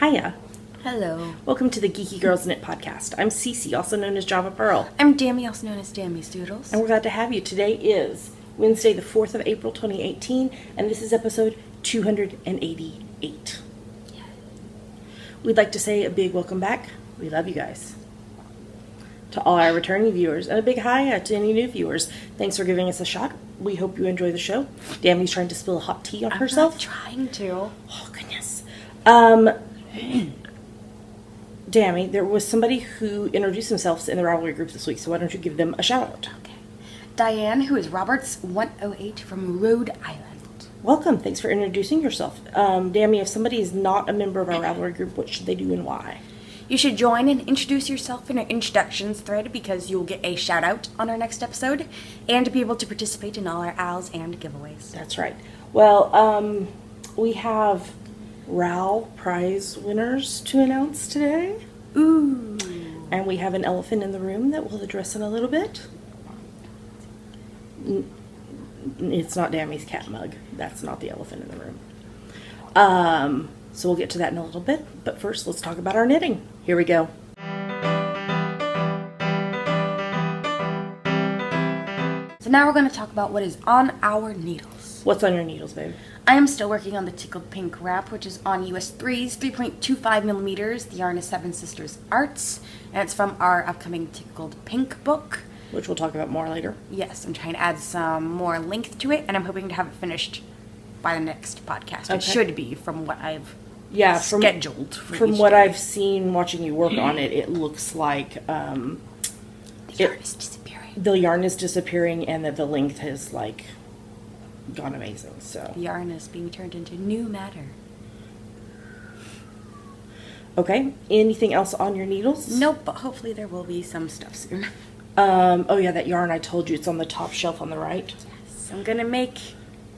Hiya. Hello. Welcome to the Geeky Girls Knit podcast. I'm Cece, also known as Java Pearl. I'm Dammy, also known as Dammy Doodles. And we're glad to have you. Today is Wednesday, the 4th of April, 2018, and this is episode 288. Yeah. We'd like to say a big welcome back. We love you guys. To all our returning viewers, and a big hi to any new viewers. Thanks for giving us a shot. We hope you enjoy the show. Dammy's trying to spill a hot tea on herself. I'm not trying to. Oh, goodness. Dammy, there was somebody who introduced themselves in the Ravelry group this week, so why don't you give them a shout out? Okay. Diane, who is Roberts108 from Rhode Island. Welcome. Thanks for introducing yourself. Dammy, if somebody is not a member of our Ravelry group, what should they do and why? You should join and introduce yourself in our introductions thread because you'll get a shout out on our next episode and be able to participate in all our owls and giveaways. That's right. Well, we have RAL prize winners to announce today. Ooh. And we have an elephant in the room that we'll address in a little bit. It's not Dammy's cat mug. That's not the elephant in the room. So we'll get to that in a little bit. But first, let's talk about our knitting. Here we go. So now we're going to talk about what is on our needles. What's on your needles, babe? I am still working on the Tickled Pink wrap, which is on US 3s, 3.25 millimeters. The yarn is Seven Sisters Arts, and it's from our upcoming Tickled Pink book. Which we'll talk about more later. Yes, I'm trying to add some more length to it, and I'm hoping to have it finished by the next podcast. Okay. It should be, from what I've scheduled. From what I've seen watching you work on it, it looks like the yarn is disappearing. The yarn is disappearing, and that the length has like gone amazing. So the yarn is being turned into new matter. Okay. Anything else on your needles? Nope, but hopefully there will be some stuff soon. Oh yeah, that yarn I told you, it's on the top shelf on the right. Yes, I'm gonna make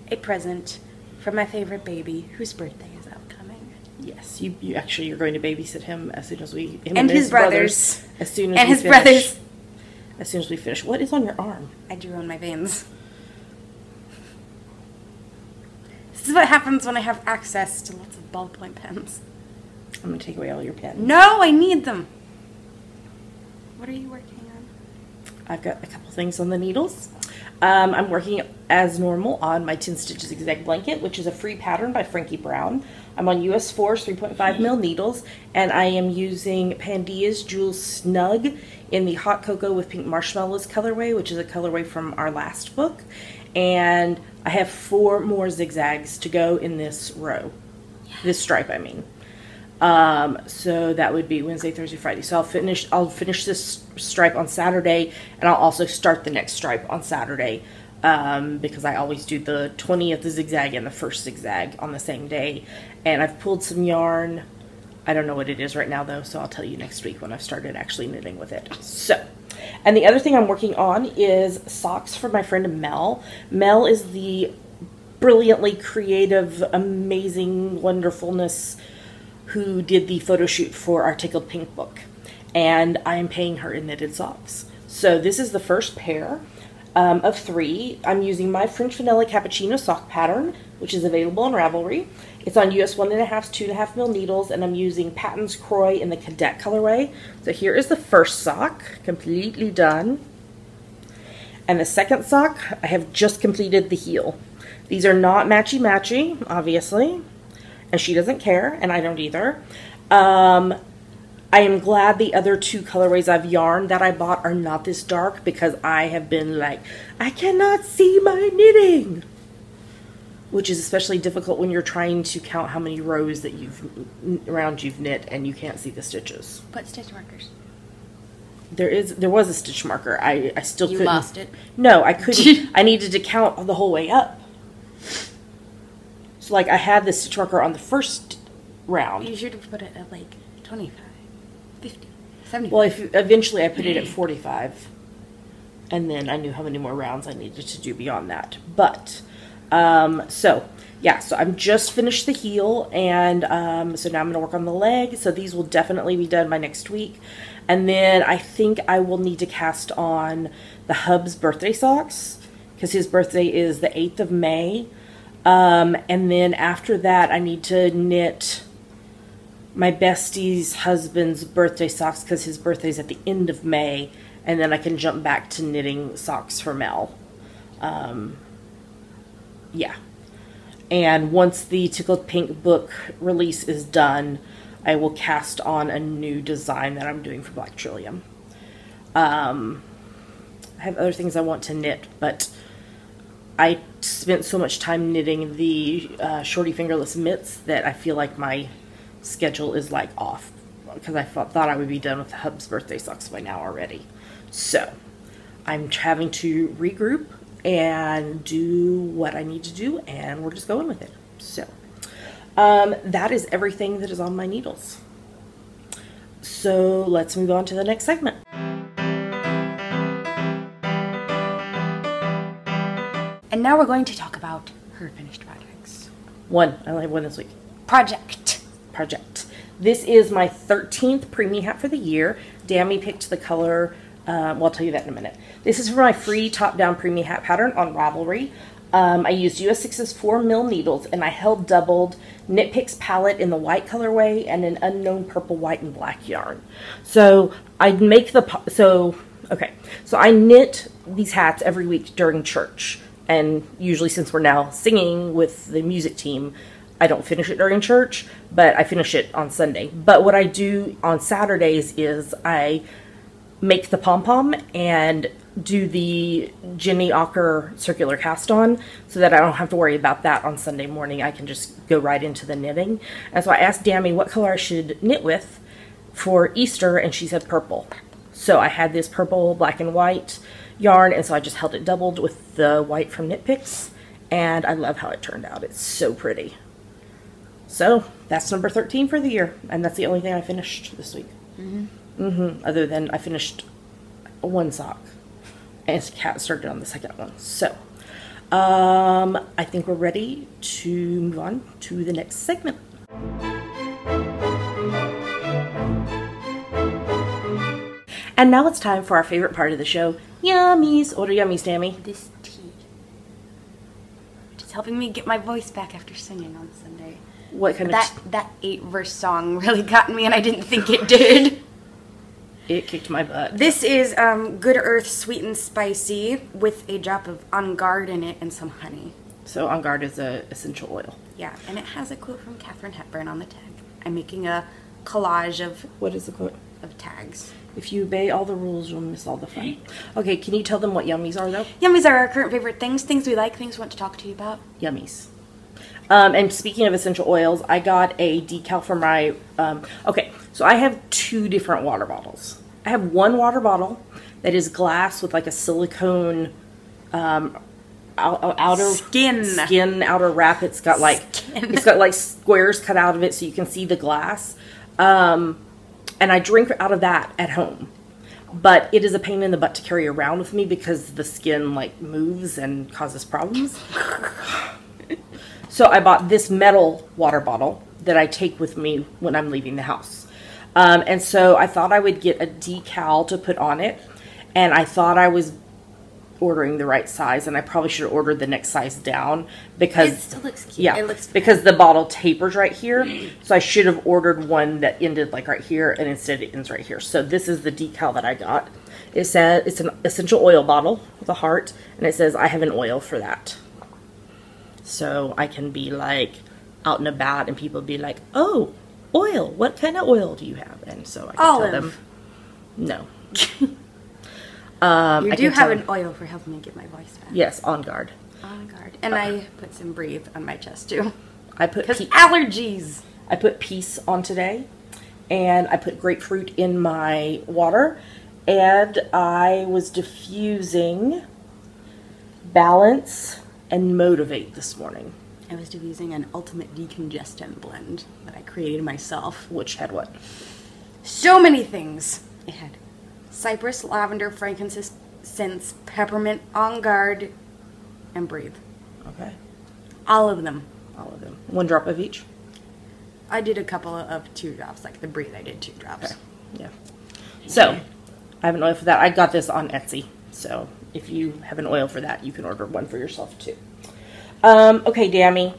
a present for my favorite baby whose birthday is upcoming. Yes, you're going to babysit him as soon as we and his brothers as soon as and we his finish. brothers as soon as we finish. What is on your arm? I drew on my veins. This is what happens when I have access to lots of ballpoint pens. I'm gonna take away all your pens. No, I need them. What are you working on? I've got a couple things on the needles. I'm working as normal on my 10 Stitches Zigzag Blanket, which is a free pattern by Frankie Brown. I'm on US 4 3.5 mil needles, and I am using Pandia's Jewel Snug in the Hot Cocoa with Pink Marshmallows colorway, which is a colorway from our last book. And I have 4 more zigzags to go in this row. This stripe, I mean. So that would be Wednesday, Thursday, Friday. So I'll finish this stripe on Saturday, and I'll also start the next stripe on Saturday, because I always do the 20th zigzag and the first zigzag on the same day. And I've pulled some yarn. I don't know what it is right now though, so I'll tell you next week when I've started actually knitting with it. So, and the other thing I'm working on is socks for my friend Mel. Mel is the brilliantly creative, amazing wonderfulness who did the photo shoot for our Tickled Pink book, and I am paying her in knitted socks. So this is the first pair of 3. I'm using my French Vanilla Cappuccino sock pattern, which is available on Ravelry. It's on US 1.5, 2.5 mil needles, and I'm using Patton's Croy in the Cadet colorway. So here is the first sock, completely done. And the second sock, I have just completed the heel. These are not matchy-matchy, obviously. And she doesn't care, and I don't either. I am glad the other 2 colorways of yarn that I bought are not this dark, because I have been like, I cannot see my knitting. Which is especially difficult when you're trying to count how many rows that rounds you've knit and you can't see the stitches. Put stitch markers. There was a stitch marker. I still couldn't. You lost it? No, I couldn't. I needed to count the whole way up. So, like, I had the stitch marker on the first round. You should have put it at, like, 25, 50, 75. Well, eventually I put it at 45. And then I knew how many more rounds I needed to do beyond that. But, so I'm just finished the heel. And so now I'm going to work on the leg. So these will definitely be done by next week. And then I think I will need to cast on the Hub's birthday socks, because his birthday is the 8th of May. And then after that, I need to knit my bestie's husband's birthday socks because his birthday's at the end of May, and then I can jump back to knitting socks for Mel. Yeah. And once the Tickled Pink book release is done, I will cast on a new design that I'm doing for Black Trillium. I have other things I want to knit, but I spent so much time knitting the Shorty Fingerless mitts that I feel like my schedule is like off, because I thought I would be done with the Hub's birthday socks by now already. So I'm having to regroup and do what I need to do, and we're just going with it. So that is everything that is on my needles. So let's move on to the next segment. And now we're going to talk about her finished projects. One. I only have one this week. Project. This is my 13th Preemie hat for the year. Dammy picked the color. Well, I'll tell you that in a minute. This is for my free top-down Preemie hat pattern on Ravelry. I used US 6's 4mm needles, and I held doubled Knit Picks palette in the white colorway and an unknown purple, white, and black yarn. So I make so I knit these hats every week during church, and usually, since we're now singing with the music team, I don't finish it during church, but I finish it on Sunday. But what I do on Saturdays is I make the pom-pom and do the Jenny Ocker circular cast on, so that I don't have to worry about that on Sunday morning. I can just go right into the knitting. And so I asked Dammy what color I should knit with for Easter, and she said purple. So I had this purple, black, and white yarn, and so I just held it doubled with the white from Knit Picks, and I love how it turned out. It's so pretty. So that's number 13 for the year, and that's the only thing I finished this week. Other than I finished one sock, and Kat started on the second one. So I think we're ready to move on to the next segment. And now it's time for our favorite part of the show, Yummies. What are Yummies, Dammy? This tea. It's helping me get my voice back after singing on Sunday. What kind of... That 8-verse song really got me, and I didn't think it did. It kicked my butt. This is Good Earth Sweet and Spicy with a drop of On Guard in it and some honey. So On Guard is a essential oil. Yeah, and it has a quote from Katharine Hepburn on the tag. I'm making a collage of... What is the quote? Of tags. If you obey all the rules, you'll miss all the fun. Okay, can you tell them what Yummies are, though? Yummies are our current favorite things we like, things we want to talk to you about. Yummies. And speaking of essential oils, I got a decal for my... okay, so I have 2 different water bottles. I have one water bottle that is glass with like a silicone outer skin outer wrap. It's got like squares cut out of it so you can see the glass. And I drink out of that at home. But it is a pain in the butt to carry around with me because the skin like moves and causes problems. So I bought this metal water bottle that I take with me when I'm leaving the house. And so I thought I would get a decal to put on it. And I thought I was ordering the right size, and I probably should have ordered the next size down because it still looks cute. Yeah, it looks because the bottle tapers right here. So I should have ordered one that ended like right here, and instead it ends right here. So this is the decal that I got. It says it's an essential oil bottle with a heart, and it says I have an oil for that. So I can be like out and about, and people be like, "Oh, oil! What kind of oil do you have?" And so I can tell them, "No." You do have an oil for helping me get my voice back. Yes, On Guard. On Guard. And I put some Breathe on my chest too. I put allergies. I put Peace on today, and I put grapefruit in my water, and I was diffusing Balance and Motivate this morning. I was diffusing an ultimate decongestant blend that I created myself. Which had what? So many things. It had cypress, lavender, frankincense, peppermint, On Guard, and Breathe. Okay. All of them. All of them. 1 drop of each? I did a couple of 2 drops. Like the Breathe, I did 2 drops. Okay. Yeah. So, I have an oil for that. I got this on Etsy. So, if you have an oil for that, you can order one for yourself too. Okay, Dammy.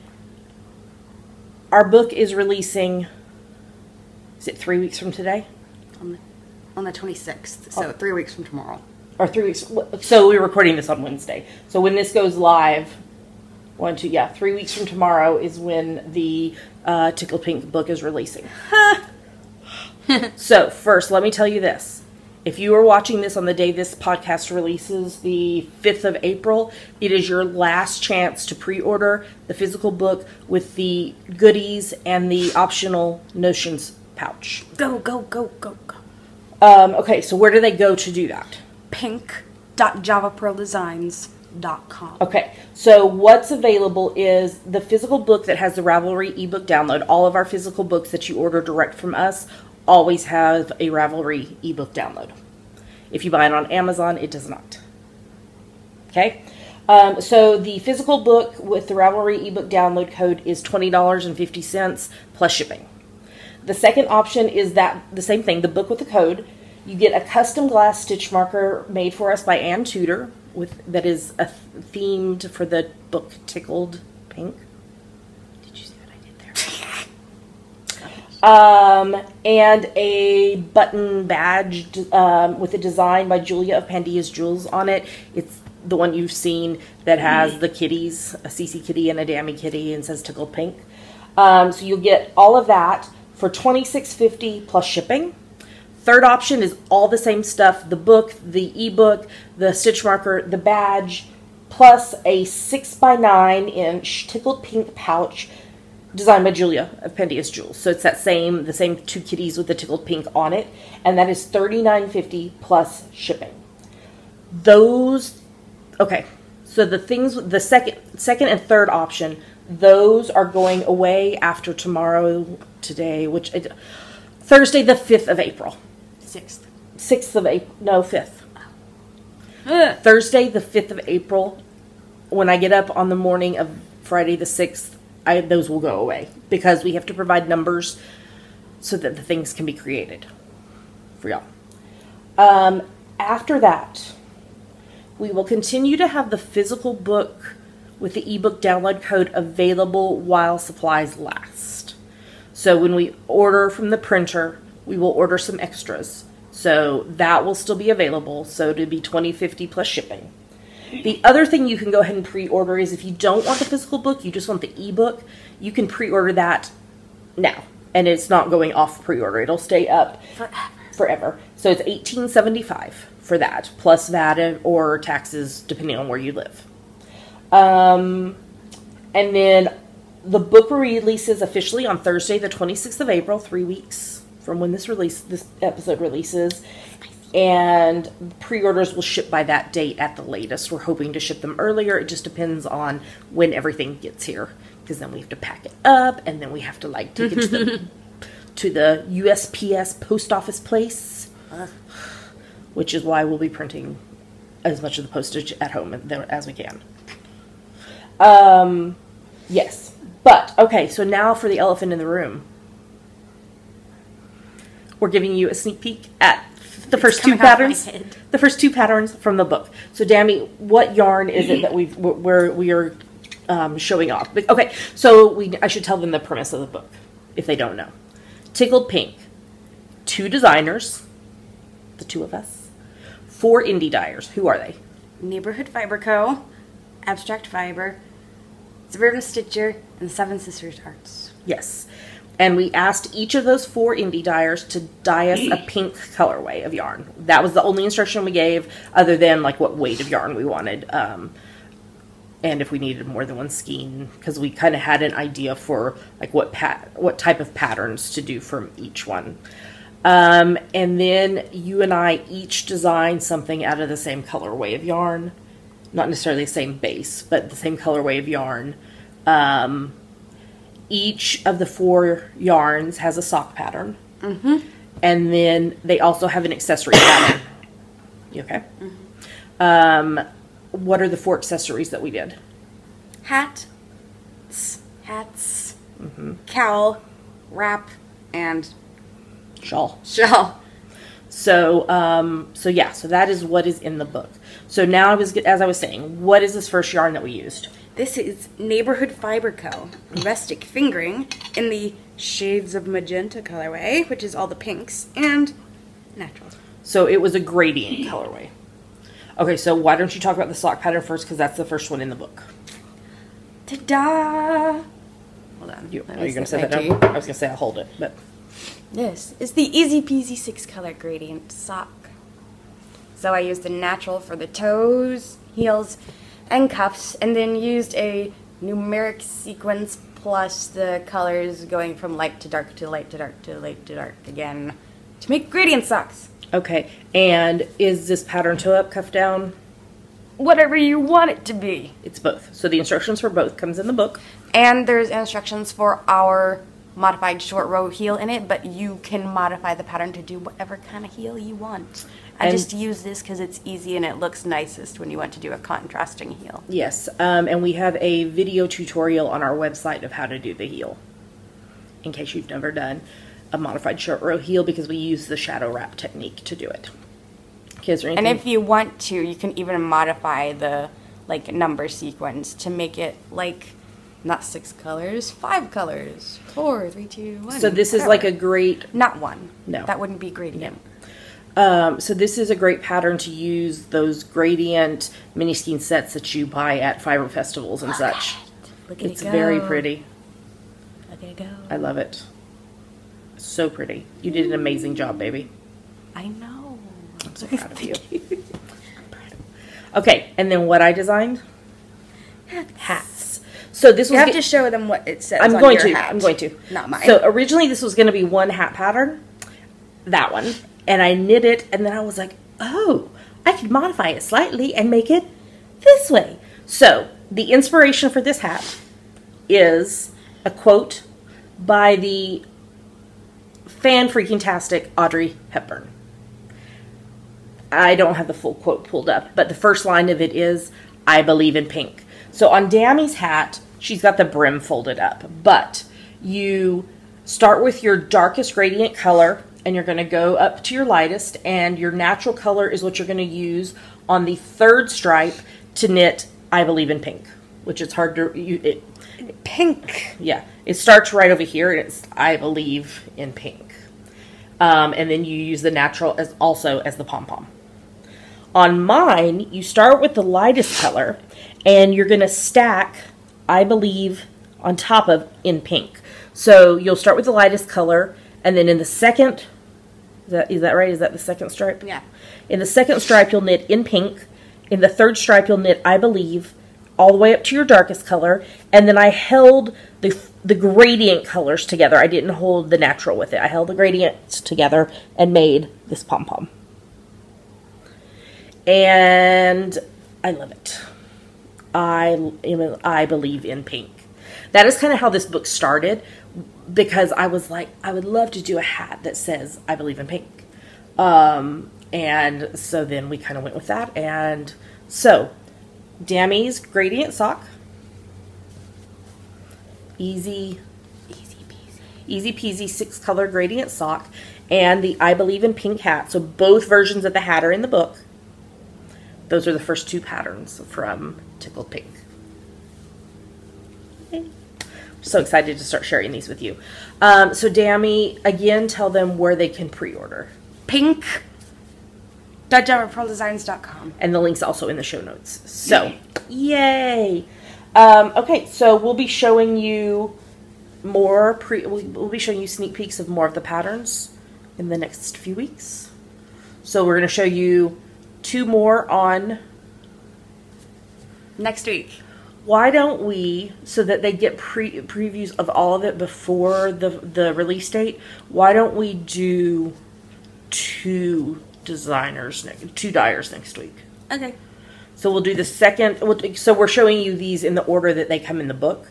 Our book is releasing Is it 3 weeks from today? On the 26th, so 3 weeks from tomorrow. Or 3 weeks. So we're recording this on Wednesday. So when this goes live, 3 weeks from tomorrow is when the Tickled Pink book is releasing. So first, let me tell you this. If you are watching this on the day this podcast releases, the 5th of April, it is your last chance to pre-order the physical book with the goodies and the optional notions pouch. Go, go, go, go, go. Okay, so where do they go to do that? pink.javapearldesigns.com. Okay, so what's available is the physical book that has the Ravelry ebook download. All of our physical books that you order direct from us always have a Ravelry ebook download. If you buy it on Amazon, it does not. Okay, so the physical book with the Ravelry ebook download code is $20.50 plus shipping. The second option is that the same thing, the book with the code. You get a custom glass stitch marker made for us by Ann Tudor that is themed for the book Tickled Pink. Did you see what I did there? And a button badge with a design by Julia of Pandia's Jewels on it. It's the one you've seen that has the kitties, a Cece kitty and a Dammy kitty, and says Tickled Pink. So you'll get all of that for $26.50 plus shipping. Third option is all the same stuff, the book, the ebook, the stitch marker, the badge, plus a 6x9-inch Tickled Pink pouch designed by Julia of Pandia's Jewels. So it's the same two kitties with the Tickled Pink on it, and that is $39.50 plus shipping. Okay, so the things, the second and third option, those are going away after today, Thursday the 5th of April. 6th of April, no, 5th. Thursday the 5th of April, when I get up on the morning of Friday the 6th, those will go away because we have to provide numbers so that the things can be created for y'all. After that, we will continue to have the physical book with the ebook download code available while supplies last. So when we order from the printer, we will order some extras. So that will still be available. So it'll be $20.50 plus shipping. The other thing you can go ahead and pre-order is if you don't want the physical book, you just want the ebook, you can pre-order that now. And it's not going off pre-order. It'll stay up forever. So it's $18.75 for that, plus VAT or taxes, depending on where you live. And then the book releases officially on Thursday, the 26th of April, 3 weeks from when this episode releases. And pre-orders will ship by that date at the latest. We're hoping to ship them earlier. It just depends on when everything gets here. Because then we have to pack it up, and then we have to take it to the USPS post office place. Which is why we'll be printing as much of the postage at home as we can. Yes. But, okay, so now for the elephant in the room. We're giving you a sneak peek at the first two patterns. The first two patterns from the book. So, Dammy, what yarn is it that we are showing off? Okay, so I should tell them the premise of the book, if they don't know. Tickled Pink. 2 designers, the 2 of us. 4 indie dyers. Who are they? Neighborhood Fiber Co., Abstract Fiber, Roberta Stitcher, and Seven Sisters Arts. Yes. And we asked each of those 4 indie dyers to dye us a pink colorway of yarn. That was the only instruction we gave, other than like what weight of yarn we wanted, and if we needed more than one skein, because we kind of had an idea for like what type of patterns to do from each one. And then you and I each designed something out of the same colorway of yarn, not necessarily the same base, but the same colorway of yarn. Each of the 4 yarns has a sock pattern. Mm-hmm. And then they also have an accessory pattern. You okay? Mm-hmm. What are the 4 accessories that we did? Hats, mm-hmm. Cowl, wrap, and shawl. So that is what is in the book. So now, as I was saying, what is this first yarn that we used? This is Neighborhood Fiber Co. Rustic Fingering in the Shades of Magenta colorway, which is all the pinks, and natural. So it was a gradient colorway. Okay, so why don't you talk about the sock pattern first, because that's the first one in the book. Ta-da! Hold on. Are you going to set that down? I was going to say I'll hold it, but... This is the Easy Peasy 6-color gradient sock. So I used the natural for the toes, heels, and cuffs, and then used a numeric sequence plus the colors going from light to dark to light to dark to light to dark again to make gradient socks. Okay, and is this pattern toe up, cuff down? Whatever you want it to be. It's both. So the instructions for both comes in the book. And there's instructions for our modified short row heel in it, but you can modify the pattern to do whatever kind of heel you want. I just use this because it's easy and it looks nicest when you want to do a contrasting heel. Yes, and we have a video tutorial on our website of how to do the heel, in case you've never done a modified short row heel, because we use the shadow wrap technique to do it. Okay, is there anything? And if you want to, you can even modify the number sequence to make it not 6 colors, 5 colors, 4, 3, 2, 1. So this is like a great... Not 1. No. That wouldn't be gradient. So this is a great pattern to use those gradient mini skein sets that you buy at fiber festivals and such. Look at it go. It's very pretty. Look at it go. I love it. So pretty. You did an amazing job, baby. I know. I'm so proud of you. Okay, and then what I designed? Hats. So this was... You have to show them what it says I'm going to. Not mine. So originally this was going to be one hat pattern. That one. And I knit it, and then I was like, oh, I could modify it slightly and make it this way. So the inspiration for this hat is a quote by the fan-freaking-tastic Audrey Hepburn. I don't have the full quote pulled up, but the first line of it is, I believe in pink. So on Dammy's hat, she's got the brim folded up, but you start with your darkest gradient color, and you're going to go up to your lightest, and your natural color is what you're going to use on the third stripe to knit I believe in pink, which is hard to... Pink. Yeah, it starts right over here, and it's I believe in pink. And then you use the natural as the pom-pom. On mine, you start with the lightest color, and you're going to stack I believe on top of in pink. So you'll start with the lightest color, and then in the second... Is that right? Is that the second stripe? Yeah. In the second stripe, you'll knit in pink. In the third stripe, you'll knit I believe all the way up to your darkest color. And then I held the gradient colors together. I didn't hold the natural with it. I held the gradients together and made this pom-pom. And I love it. I believe in pink. That is kind of how this book started, because I was like, I would love to do a hat that says, I believe in pink. And so then we kind of went with that. And so, Dammy's gradient sock. Easy peasy 6-color gradient sock. And the I believe in pink hat. So both versions of the hat are in the book. Those are the first 2 patterns from Tickled Pink. Okay. So excited to start sharing these with you. So Dammy, again, tell them where they can pre-order. pink.jammerpearldesigns.com. And the link's also in the show notes. So, yay! Okay, so we'll be showing you more we'll be showing you sneak peeks of more of the patterns in the next few weeks. So we're going to show you 2 more on next week. Why don't we, so that they get previews of all of it before the release date, why don't we do 2 dyers next week? Okay. So we'll do the second, so we're showing you these in the order that they come in the book.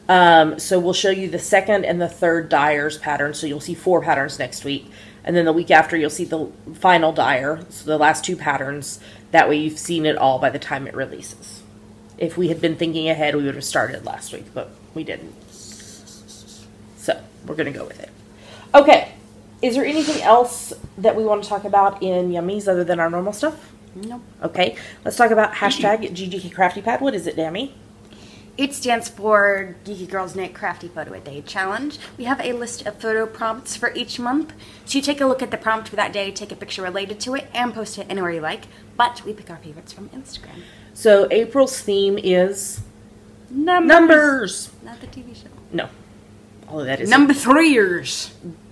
So we'll show you the second and the third dyers pattern, so you'll see 4 patterns next week. And then the week after, you'll see the final dyer, so the last 2 patterns. That way you've seen it all by the time it releases. If we had been thinking ahead, we would have started last week, but we didn't. So, we're going to go with it. Okay. Is there anything else that we want to talk about in Yummies other than our normal stuff? Nope. Okay. Let's talk about hashtag Geeky Crafty Pad. What is it, Dammy? It stands for Geeky Girls Knit Crafty Photo a Day Challenge. We have a list of photo prompts for each month. So you take a look at the prompt for that day, take a picture related to it, and post it anywhere you like. But we pick our favorites from Instagram. So April's theme is Numbers. Not the TV show. No. All of that is Number 3ers.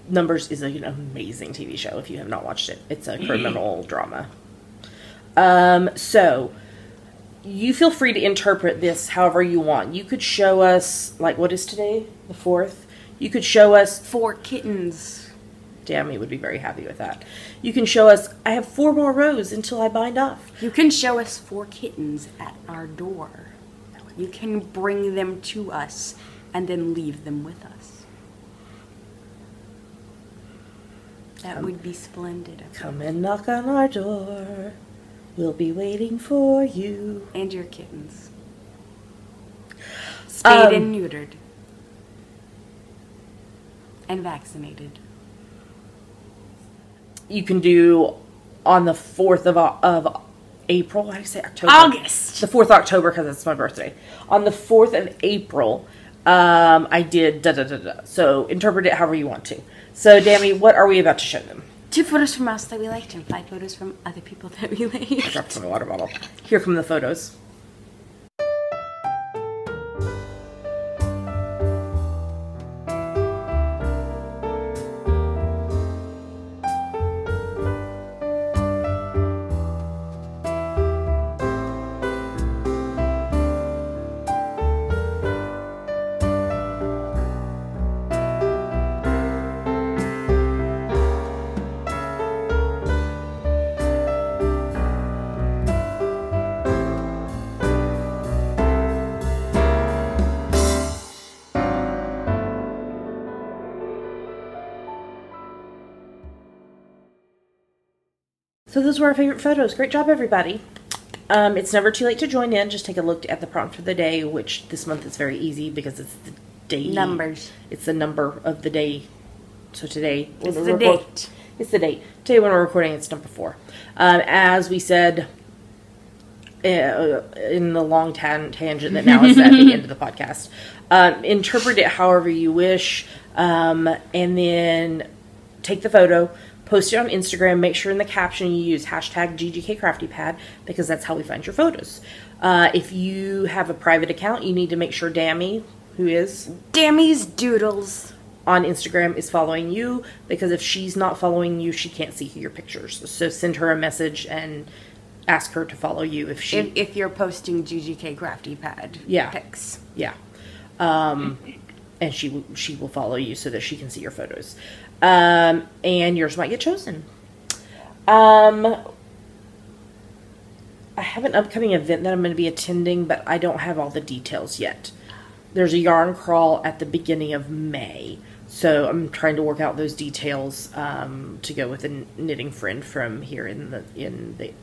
Numbers is an amazing TV show if you have not watched it. It's a criminal drama. So you feel free to interpret this however you want. You could show us, like, what is today? The 4th? You could show us 4 kittens. Dammy would be very happy with that. You can show us, I have 4 more rows until I bind off. You can show us 4 kittens at our door. You can bring them to us and then leave them with us. That would be splendid. Come and knock on our door. We'll be waiting for you. And your kittens. Spayed and neutered. And vaccinated. You can do on the 4th of April. Why did I say October? August. The 4th of October because it's my birthday. On the 4th of April, I did da-da-da-da. So interpret it however you want to. So, Dammy, what are we about to show them? 2 photos from us that we liked and 5 photos from other people that we liked. I dropped some water bottle. Here come the photos. So those were our favorite photos. Great job, everybody. It's never too late to join in. Just take a look at the prompt for the day, which this month is very easy because it's the day. Numbers. It's the number of the day. So today... It's the date. It's the date. Today when we're recording, it's number 4. As we said in the long tangent that now is at the end of the podcast, interpret it however you wish, and then take the photo, post it on Instagram. Make sure in the caption you use hashtag #GGKCraftyPad because that's how we find your photos. If you have a private account, you need to make sure Dammy, who is Dammy's Doodles on Instagram, is following you because if she's not following you, she can't see your pictures. So send her a message and ask her to follow you if you're posting GGKCraftyPad pics. Yeah. And she will follow you so that she can see your photos. And yours might get chosen. I have an upcoming event that I'm going to be attending, but I don't have all the details yet. There's a yarn crawl at the beginning of May, so I'm trying to work out those details to go with a knitting friend from here on the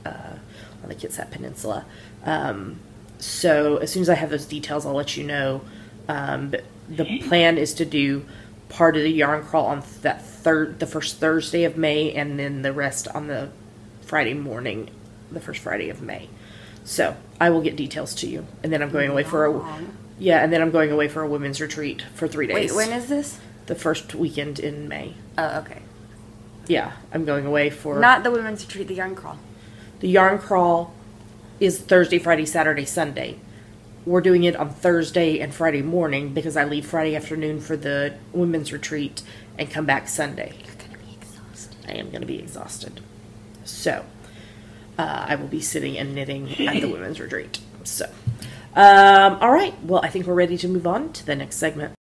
Kitsap Peninsula. So as soon as I have those details, I'll let you know. But the plan is to do part of the yarn crawl on the first Thursday of May, and then the rest on the Friday morning, the first Friday of May. So I will get details to you, and then I'm going away for a women's retreat for 3 days. Wait, when is this? The first weekend in May. Oh, okay. Yeah, I'm going away for not the women's retreat, the yarn crawl. The yarn crawl is Thursday, Friday, Saturday, Sunday. We're doing it on Thursday and Friday morning because I leave Friday afternoon for the women's retreat and come back Sunday. You're going to be exhausted. I am going to be exhausted. So, I will be sitting and knitting at the women's retreat. So, all right. Well, I think we're ready to move on to the next segment.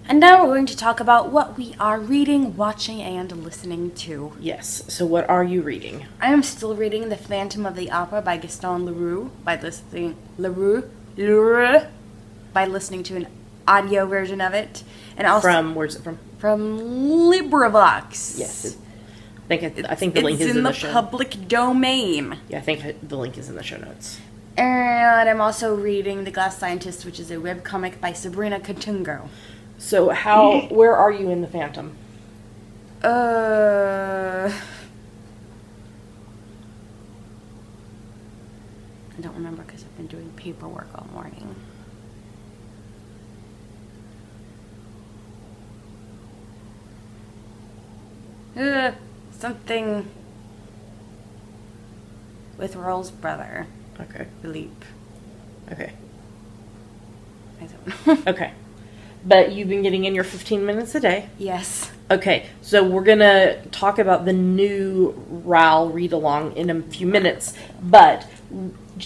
And now we're going to talk about what we are reading, watching, and listening to. Yes. So what are you reading? I am still reading The Phantom of the Opera by Gaston Leroux by listening by listening to an audio version of it. And also Where's it from? from LibriVox. Yes. I think the link is in the show. It's in the public domain. Yeah, I think the link is in the show notes. And I'm also reading The Glass Scientist, which is a webcomic by Sabrina Katungo. So where are you in the Phantom? I don't remember because I've been doing paperwork all morning. Something with Roll's brother. Okay. Philippe. Okay. I don't know. Okay. But you've been getting in your 15 minutes a day. Yes. Okay, so we're going to talk about the new RAL read-along in a few minutes, but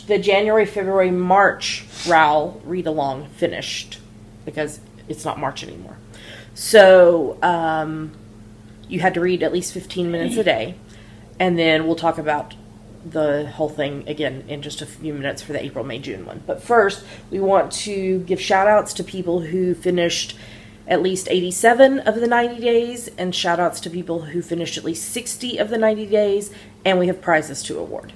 the January, February, March RAL read-along finished because it's not March anymore. So you had to read at least 15 minutes a day, and then we'll talk about the whole thing again in just a few minutes for the April, May, June one. But first, we want to give shout-outs to people who finished at least 87 of the 90 days, and shout-outs to people who finished at least 60 of the 90 days, and we have prizes to award.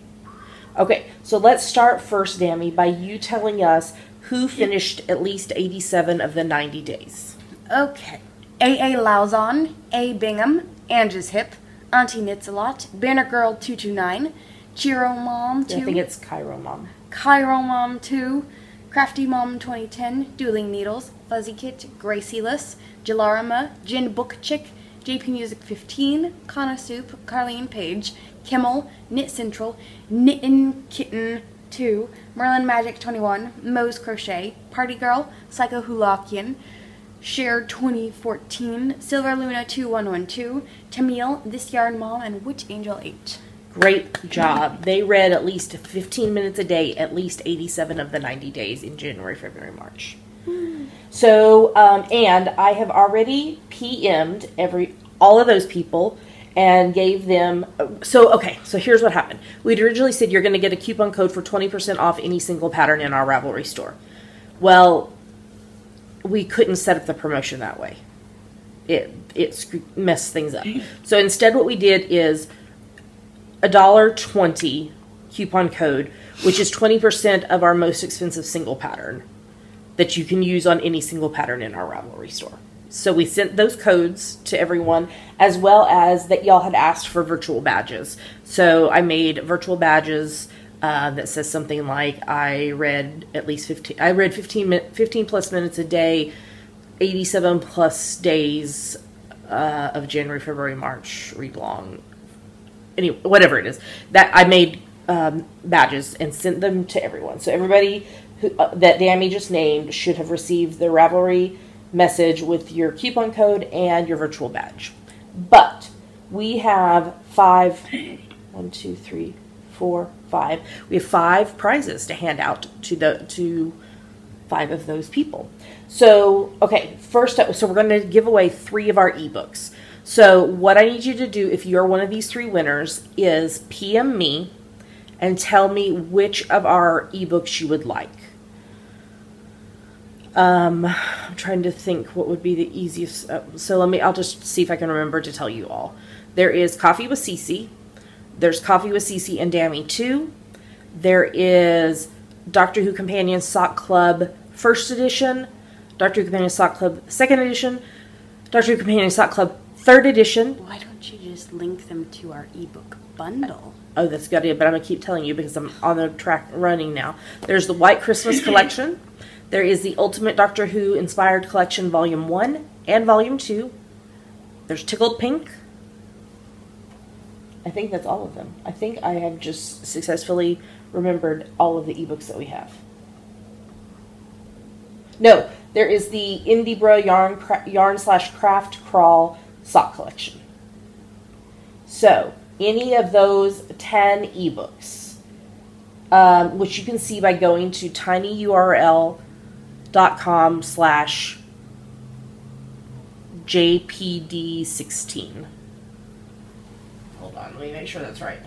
Okay, so let's start first, Dammy, by you telling us who finished at least 87 of the 90 days. Okay. A.A. Lauzon, A. Bingham, Angie's Hip, Auntie Knits a Lot, Banner Girl 229, Chiro Mom 2. I think it's Cairo Mom. Cairo Mom 2, Crafty Mom 2010, Dueling Needles, Fuzzy Kit, Gracieless, Jalarima, Jin Book Chick, JP Music 15, Kana Soup, Carleen Page, Kimmel, Knit Central, Knittin' Kitten 2, Merlin Magic 21, Moe's Crochet, Party Girl, Psycho Hulakian, Shared 2014, Silver Luna 2112, Tamil, This Yarn Mom, and Witch Angel 8. Great job. They read at least 15 minutes a day, at least 87 of the 90 days in January, February, March. So, and I have already PM'd all of those people and gave them, so here's what happened. We'd originally said you're going to get a coupon code for 20% off any single pattern in our Ravelry store. Well, we couldn't set up the promotion that way. It messed things up. So instead what we did is $1.20 coupon code, which is 20% of our most expensive single pattern that you can use on any single pattern in our Ravelry store. So we sent those codes to everyone, as well as that y'all had asked for virtual badges. So I made virtual badges that says something like I read at least 15 plus minutes a day, 87 plus days of January, February, March read long. Anyway, whatever it is, that I made badges and sent them to everyone. So everybody that Dammy just named should have received the Ravelry message with your coupon code and your virtual badge. But we have 5 we have 5 prizes to hand out to 5 of those people. So, okay, first up, so we're going to give away 3 of our ebooks. So what I need you to do, if you're one of these 3 winners, is PM me and tell me which of our ebooks you would like. I'm trying to think what would be the easiest. I'll just see if I can remember to tell you all. There is Coffee with Cece. There's Coffee with Cece and Dammy 2. There is Doctor Who Companion Sock Club First Edition, Doctor Who Companion Sock Club Second Edition, Doctor Who Companion Sock Club Third Edition. Why don't you just link them to our ebook bundle? Oh, that's a good idea, but I'm going to keep telling you because I'm on the track running now. There's the White Christmas Collection. There is the Ultimate Doctor Who Inspired Collection Volume 1 and Volume 2. There's Tickled Pink. I think that's all of them. I think I have just successfully remembered all of the ebooks that we have. No, there is the Indiebra yarn/craft crawl sock collection. So, any of those 10 ebooks, which you can see by going to tinyurl.com/JPD16. Hold on, let me make sure that's right.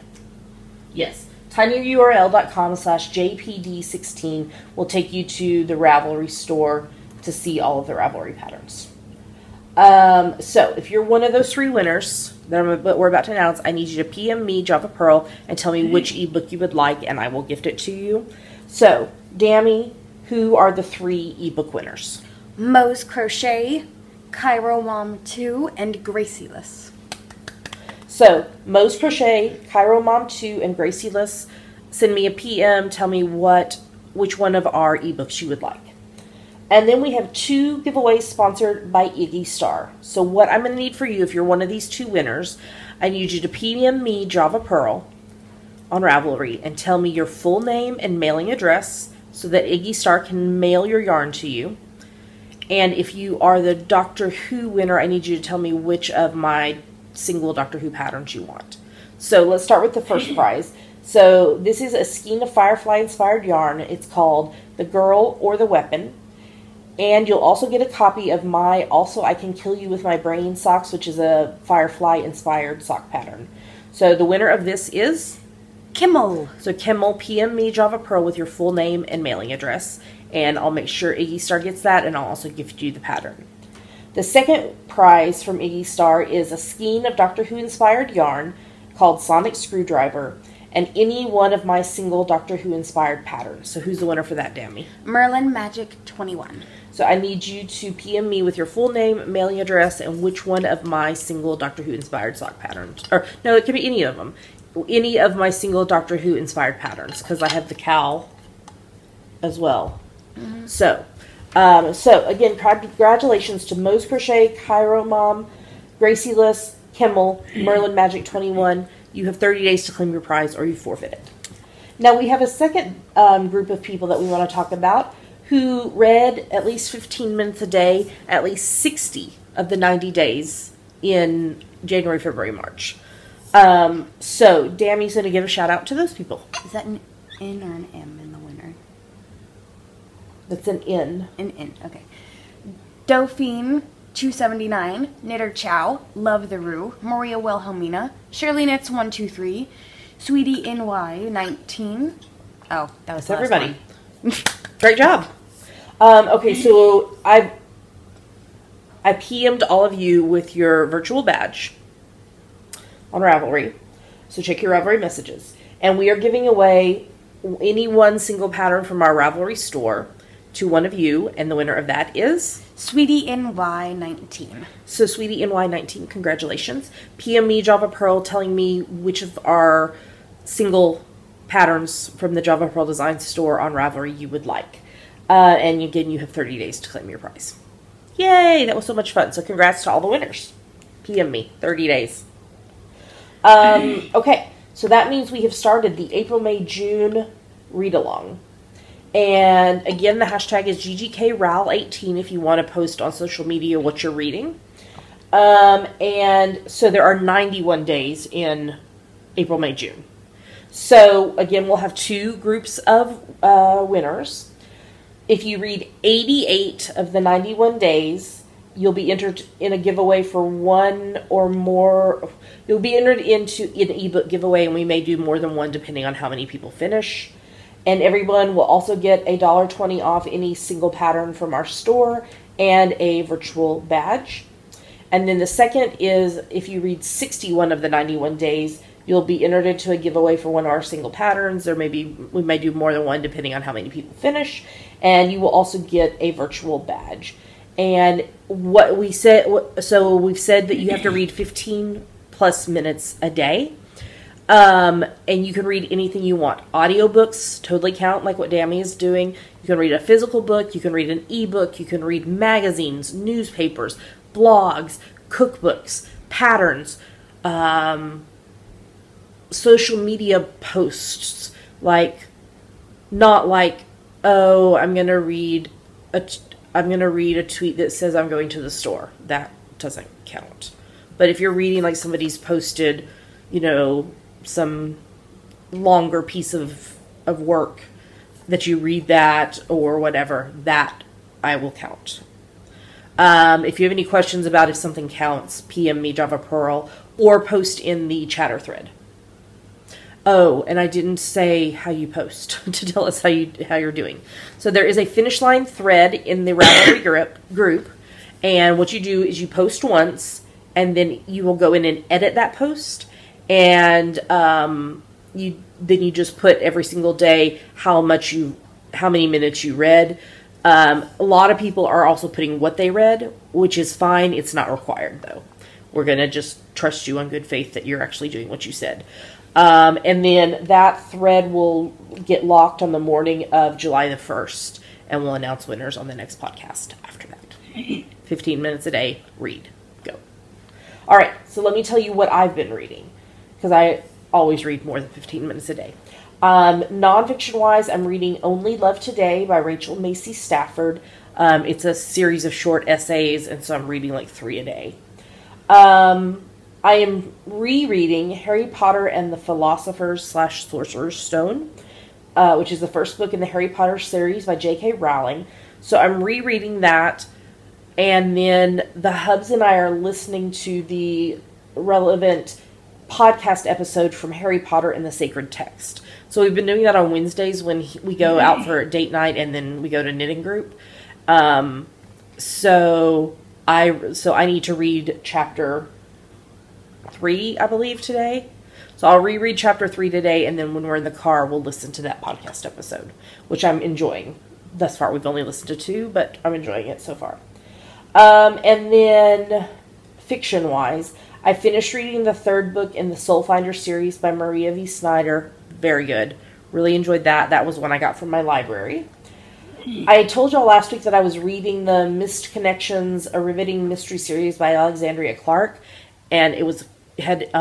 Yes, tinyurl.com/JPD16 will take you to the Ravelry store to see all of the Ravelry patterns. So if you're one of those 3 winners that we're about to announce, I need you to PM me Java Pearl and tell me which ebook you would like, and I will gift it to you. So, Dammy, who are the 3 ebook winners? Moe's Crochet, Cairo Mom 2, and Gracieless. So, Moe's Crochet, Cairo Mom 2, and Gracieless, send me a PM, tell me which one of our ebooks you would like. And then we have 2 giveaways sponsored by Iggy Star. So what I'm going to need for you, if you're one of these 2 winners, I need you to PM me Java Pearl on Ravelry and tell me your full name and mailing address so that Iggy Star can mail your yarn to you. And if you are the Doctor Who winner, I need you to tell me which of my single Doctor Who patterns you want. So let's start with the first prize. So this is a skein of Firefly inspired yarn. It's called The Girl or the Weapon. And you'll also get a copy of my Also I Can Kill You With My Brain socks, which is a Firefly inspired sock pattern. So the winner of this is Kimmel. So Kimmel, PM me Java Pearl with your full name and mailing address, and I'll make sure Iggy Star gets that, and I'll also gift you the pattern. The second prize from Iggy Star is a skein of Doctor Who inspired yarn called Sonic Screwdriver, and any one of my single Doctor Who inspired patterns. So who's the winner for that, Dammy? Merlin Magic 21. So I need you to PM me with your full name, mailing address, and which one of my single Doctor Who inspired sock patterns. Or, no, it could be any of them. Any of my single Doctor Who inspired patterns, because I have the cowl as well. Mm-hmm. So again, congratulations to Moe's Crochet, Cairo Mom, Gracieless, Kimmel, Merlin Magic 21. You have 30 days to claim your prize or you forfeit it. Now we have a second group of people that we want to talk about who read at least 15 minutes a day, at least 60 of the 90 days in January, February, March. So Dammy's going to give a shout out to those people. Is that an N or an M in the winner? That's an N. An N, okay. Dauphine 279, Knitter Chow, Love the Roo, Maria Wilhelmina, Shirley Knits 123, Sweetie NY 19. Oh, that was That's everybody. One. Great job. Okay, so I PM'd all of you with your virtual badge on Ravelry. So check your Ravelry messages. And we are giving away any one single pattern from our Ravelry store to one of you, and the winner of that is Sweetie NY 19. So Sweetie NY 19, congratulations. PM me Java Pearl telling me which of our single patterns from the Java Pearl Design store on Ravelry you would like. And again, you have 30 days to claim your prize. Yay! That was so much fun. So congrats to all the winners. PM me, 30 days. Okay, so that means we have started the April, May, June read-along. And again, the hashtag is GGKRAL18 if you want to post on social media what you're reading. And so there are 91 days in April, May, June. So again, we'll have 2 groups of winners. If you read 88 of the 91 days, you'll be entered in a giveaway for one or more. You'll be entered into an ebook giveaway, and we may do more than one depending on how many people finish. And everyone will also get a $1.20 off any single pattern from our store and a virtual badge. And then the second is if you read 61 of the 91 days, you'll be entered into a giveaway for one of our single patterns. We may do more than one depending on how many people finish. And you will also get a virtual badge. And what we said, so we've said that you have to read 15 plus minutes a day. And you can read anything you want. Audiobooks totally count, like what Dammy is doing. You can read a physical book, you can read an ebook, you can read magazines, newspapers, blogs, cookbooks, patterns, social media posts, not like, oh, I'm gonna read a tweet that says I'm going to the store. That doesn't count. But if you're reading like somebody's posted, some longer piece of work that you read that or whatever, that I will count. If you have any questions about if something counts, PM me Java Pearl or post in the chatter thread. Oh, and I didn't say how you post to tell us how you're doing. So there is a finish line thread in the Ravelry group, And what you do is you post once, and then you will go in and edit that post, and you just put every single day how many minutes you read. A lot of people are also putting what they read, which is fine. It's not required, though. We're going to just trust you on good faith that you're actually doing what you said. And then that thread will get locked on the morning of July the 1st, and we'll announce winners on the next podcast after that. 15 minutes a day, read. Go. All right, so let me tell you what I've been reading, because I always read more than 15 minutes a day. Nonfiction-wise, I'm reading Only Love Today by Rachel Macy Stafford. It's a series of short essays, and so I'm reading like 3 a day. I am rereading Harry Potter and the Philosopher's / Sorcerer's Stone, which is the first book in the Harry Potter series by J.K. Rowling. So I'm rereading that, and then the Hubs and I are listening to the relevant podcast episode from Harry Potter and the Sacred Text. So we've been doing that on Wednesdays when we go out for a date night, and then we go to knitting group. So I need to read chapter 3, I believe, today. So I'll reread chapter 3 today, and then when we're in the car, we'll listen to that podcast episode, which I'm enjoying. Thus far, we've only listened to 2, but I'm enjoying it so far. And then, fiction-wise, I finished reading the 3rd book in the Soul Finder series by Maria V. Snyder. Very good. Really enjoyed that. That was one I got from my library. I told y'all last week that I was reading the Missed Connections, a riveting mystery series by Alexandria Clark, and it had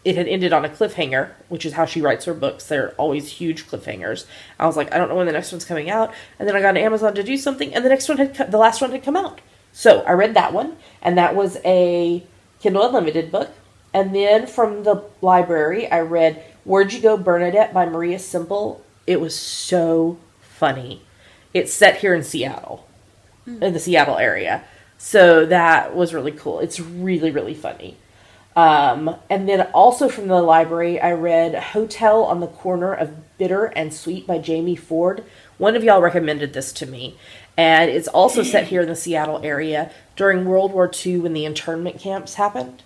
ended on a cliffhanger, which is how she writes her books. They're always huge cliffhangers. I was like, I don't know when the next one's coming out, and then I got on Amazon to do something, and the last one had come out. So I read that one, and that was a Kindle Unlimited book. And then from the library, I read Where'd You Go, Bernadette by Maria Simple. It was so funny. It's set here in Seattle, in the Seattle area. So that was really cool. It's really, really funny. And then also from the library, I read Hotel on the Corner of Bitter and Sweet by Jamie Ford. One of y'all recommended this to me. And it's also set here in the Seattle area during World War II when the internment camps happened.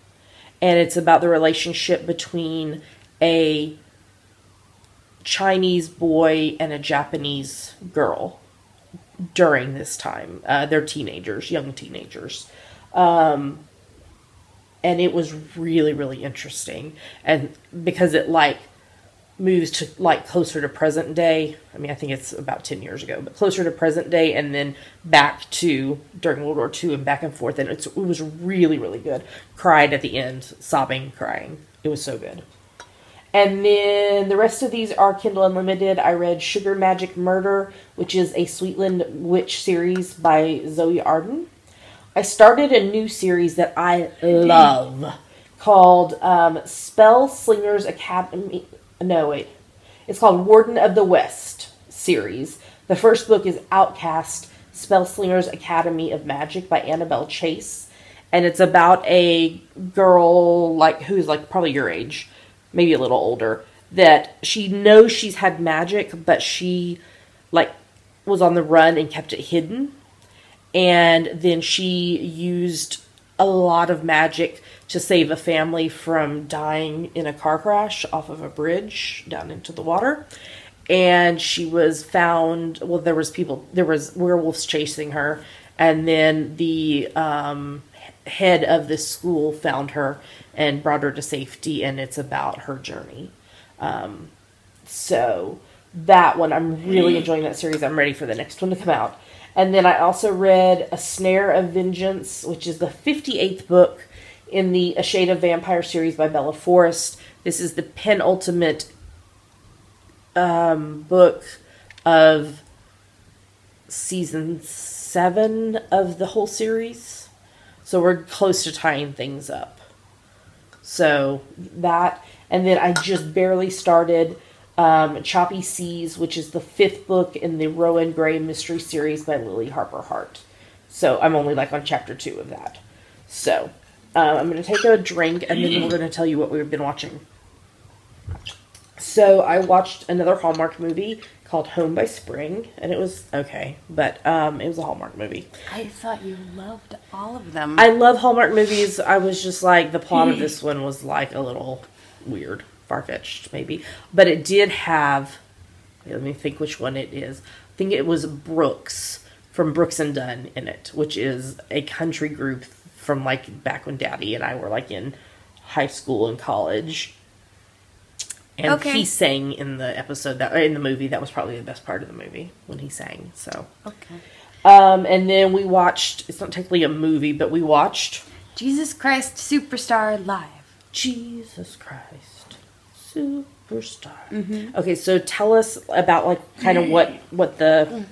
And it's about the relationship between a Chinese boy and a Japanese girl during this time. They're teenagers, young teenagers. And it was really, really interesting. And because it moves to closer to present day. I mean, I think it's about 10 years ago, but closer to present day, and then back to during World War II and back and forth. And it was really, really good. Cried at the end, sobbing, crying. It was so good. And then the rest of these are Kindle Unlimited. I read Sugar Magic Murder, which is a Sweetland Witch series by Zoe Arden. I started a new series that I love called Spell Slingers Academy. No, wait. It's called Warden of the West series. The first book is Outcast, Spellslingers Academy of Magic by Annabelle Chase. And it's about a girl who's probably your age, maybe a little older, that she knows she's had magic, but she was on the run and kept it hidden. And then she used a lot of magic to save a family from dying in a car crash off of a bridge down into the water. And she was found, there was werewolves chasing her, and then the head of this school found her and brought her to safety, and it's about her journey. So that one, I'm really enjoying that series. I'm ready for the next one to come out. And then I also read A Snare of Vengeance, which is the 58th book in the A Shade of Vampire series by Bella Forrest. This is the penultimate book of season 7 of the whole series. So we're close to tying things up. So that, and then I just barely started Choppy Seas, which is the 5th book in the Rowan Gray mystery series by Lily Harper Hart. So I'm only on chapter 2 of that. So I'm going to take a drink, and then we're going to tell you what we've been watching. So I watched another Hallmark movie called Home by Spring, and it was okay, but it was a Hallmark movie. I thought you loved all of them. I love Hallmark movies. I was just like, the plot of this one was like a little weird, far-fetched maybe, but it did have, let me think which one it is. I think it was Brooks from Brooks and Dunn in it, which is a country group from like back when Daddy and I were like in high school and college. And he sang in the episode in the movie. That was probably the best part of the movie when he sang. So and then we watched. It's not technically a movie, but we watched Jesus Christ Superstar Live. Jesus Christ Superstar. Okay, so tell us about like kind of what the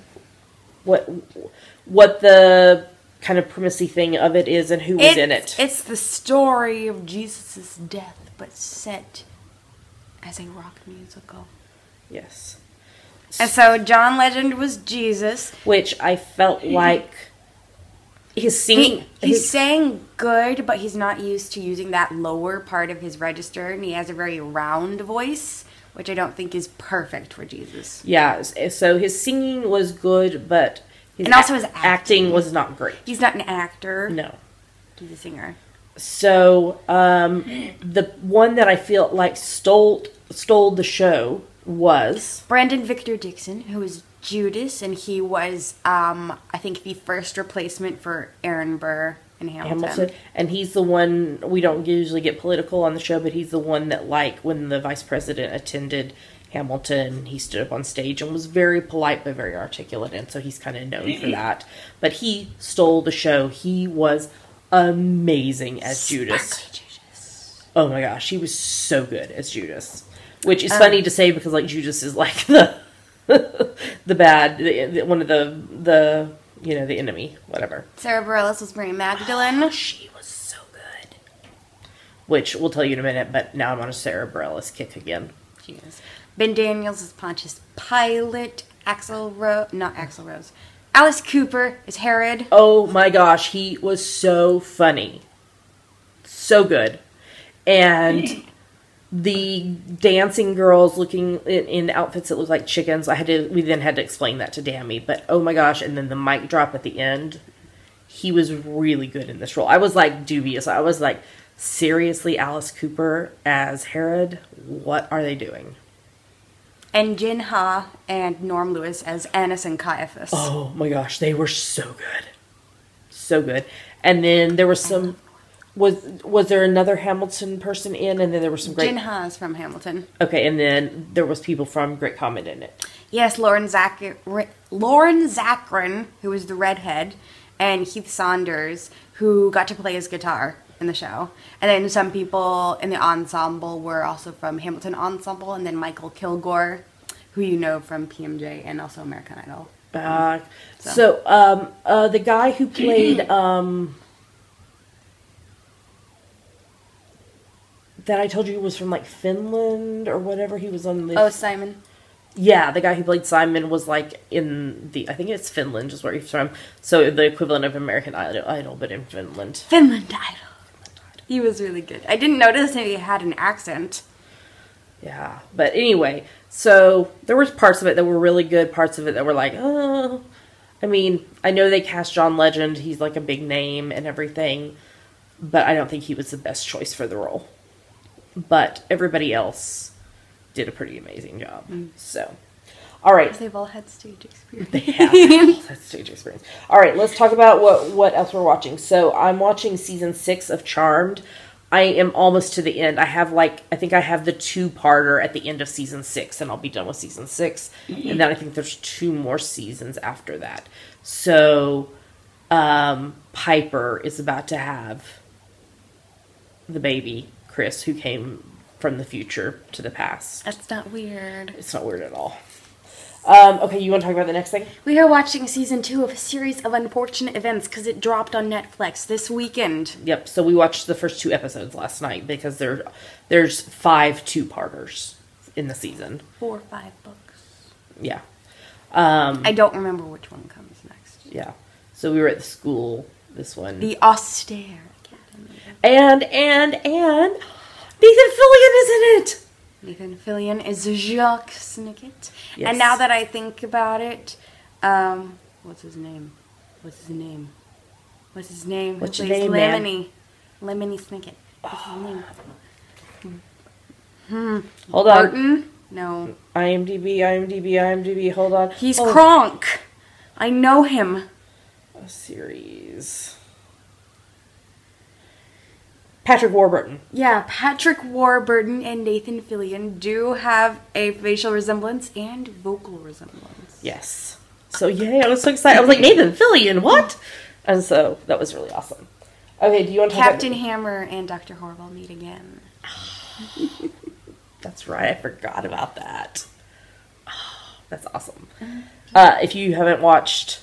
kind of premisey thing of it is and who was in it. It's the story of Jesus' death, but set as a rock musical. Yes. And so John Legend was Jesus. Which I felt like his singing... He sang good, but he's not used to using that lower part of his register, and he has a very round voice, which I don't think is perfect for Jesus. Yeah, so his singing was good, but his acting was not great. He's not an actor. No. He's a singer. So, the one that I feel like stole the show was... Brandon Victor Dixon, who was Judas, and he was, I think, the first replacement for Aaron Burr in Hamilton. And he's the one, we don't usually get political on the show, but he's the one that, like, when the vice president attended Hamilton, he stood up on stage and was very polite but very articulate, and so he's kind of known for that. But he stole the show. He was amazing as Judas. Oh my gosh, he was so good as Judas. Which is funny to say because like Judas is like the bad, one of the the enemy, whatever. Sarah Bareilles was Mary Magdalene. She was so good. Which we'll tell you in a minute, but now I'm on a Sarah Bareilles kick again. She is. Ben Daniels is Pontius Pilate. Not Axl Rose. Alice Cooper is Herod. Oh my gosh, he was so funny. So good. And the dancing girls looking in outfits that look like chickens, we then had to explain that to Dammy. But oh my gosh, and then the mic drop at the end, he was really good in this role. I was like dubious. I was like, seriously, Alice Cooper as Herod? What are they doing? And Jin Ha and Norm Lewis as Annas and Caiaphas. Oh my gosh, they were so good. So good. And then there was some... Was there another Hamilton person in? And then there were some great... Jin Ha is from Hamilton. Okay, and then there was people from Great Comet in it. Yes, Lauren Zachrin, who was the redhead, and Heath Saunders, who got to play his guitar in the show. And then some people in the ensemble were also from Hamilton Ensemble, and then Michael Kilgore, who you know from PMJ and also American Idol. The guy who played that I told you was from like Finland or whatever, he was on the... Oh, Simon. Yeah, the guy who played Simon was like in the... I think it's Finland is where he's from. So the equivalent of American Idol, but in Finland. Finland Idol. He was really good. I didn't notice that he had an accent. Yeah, but anyway, so there was parts of it that were really good, parts of it that were like, oh... I mean, I know they cast John Legend, he's like a big name and everything, but I don't think he was the best choice for the role. But everybody else did a pretty amazing job. So, all right. They've all had stage experience. They have all had stage experience. All right, let's talk about what else we're watching. So I'm watching season 6 of Charmed. I am almost to the end. I think I have the 2-parter at the end of season 6, and I'll be done with season 6. And then I think there's 2 more seasons after that. So Piper is about to have the baby, Chris, who came from the future to the past. That's not weird. It's not weird at all. Okay, you want to talk about the next thing? We are watching season 2 of A Series of Unfortunate Events because it dropped on Netflix this weekend. Yep, so we watched the first 2 episodes last night because there's 5 2-parters in the season. 4 or 5 books. Yeah. I don't remember which one comes next. Yeah. So we were at the school, this one. The Austere Academy. And Nathan Fillion is in it! Nathan Fillion is Jacques Snicket. Yes. And now that I think about it, what's his name? What's his name? What's your name, man? Lemony Snicket. What's his name? Hold on. Burton? No. IMDb. Hold on. He's Kronk. I know him. A series. Patrick Warburton. Yeah, Patrick Warburton and Nathan Fillion do have a facial resemblance and vocal resemblance. Yes. So yay, I was so excited. I was like, Nathan Fillion, what? And so that was really awesome. Okay, do you want to talk Captain about... Hammer and Dr. Horrible meet again. That's right, I forgot about that. Oh, that's awesome. If you haven't watched,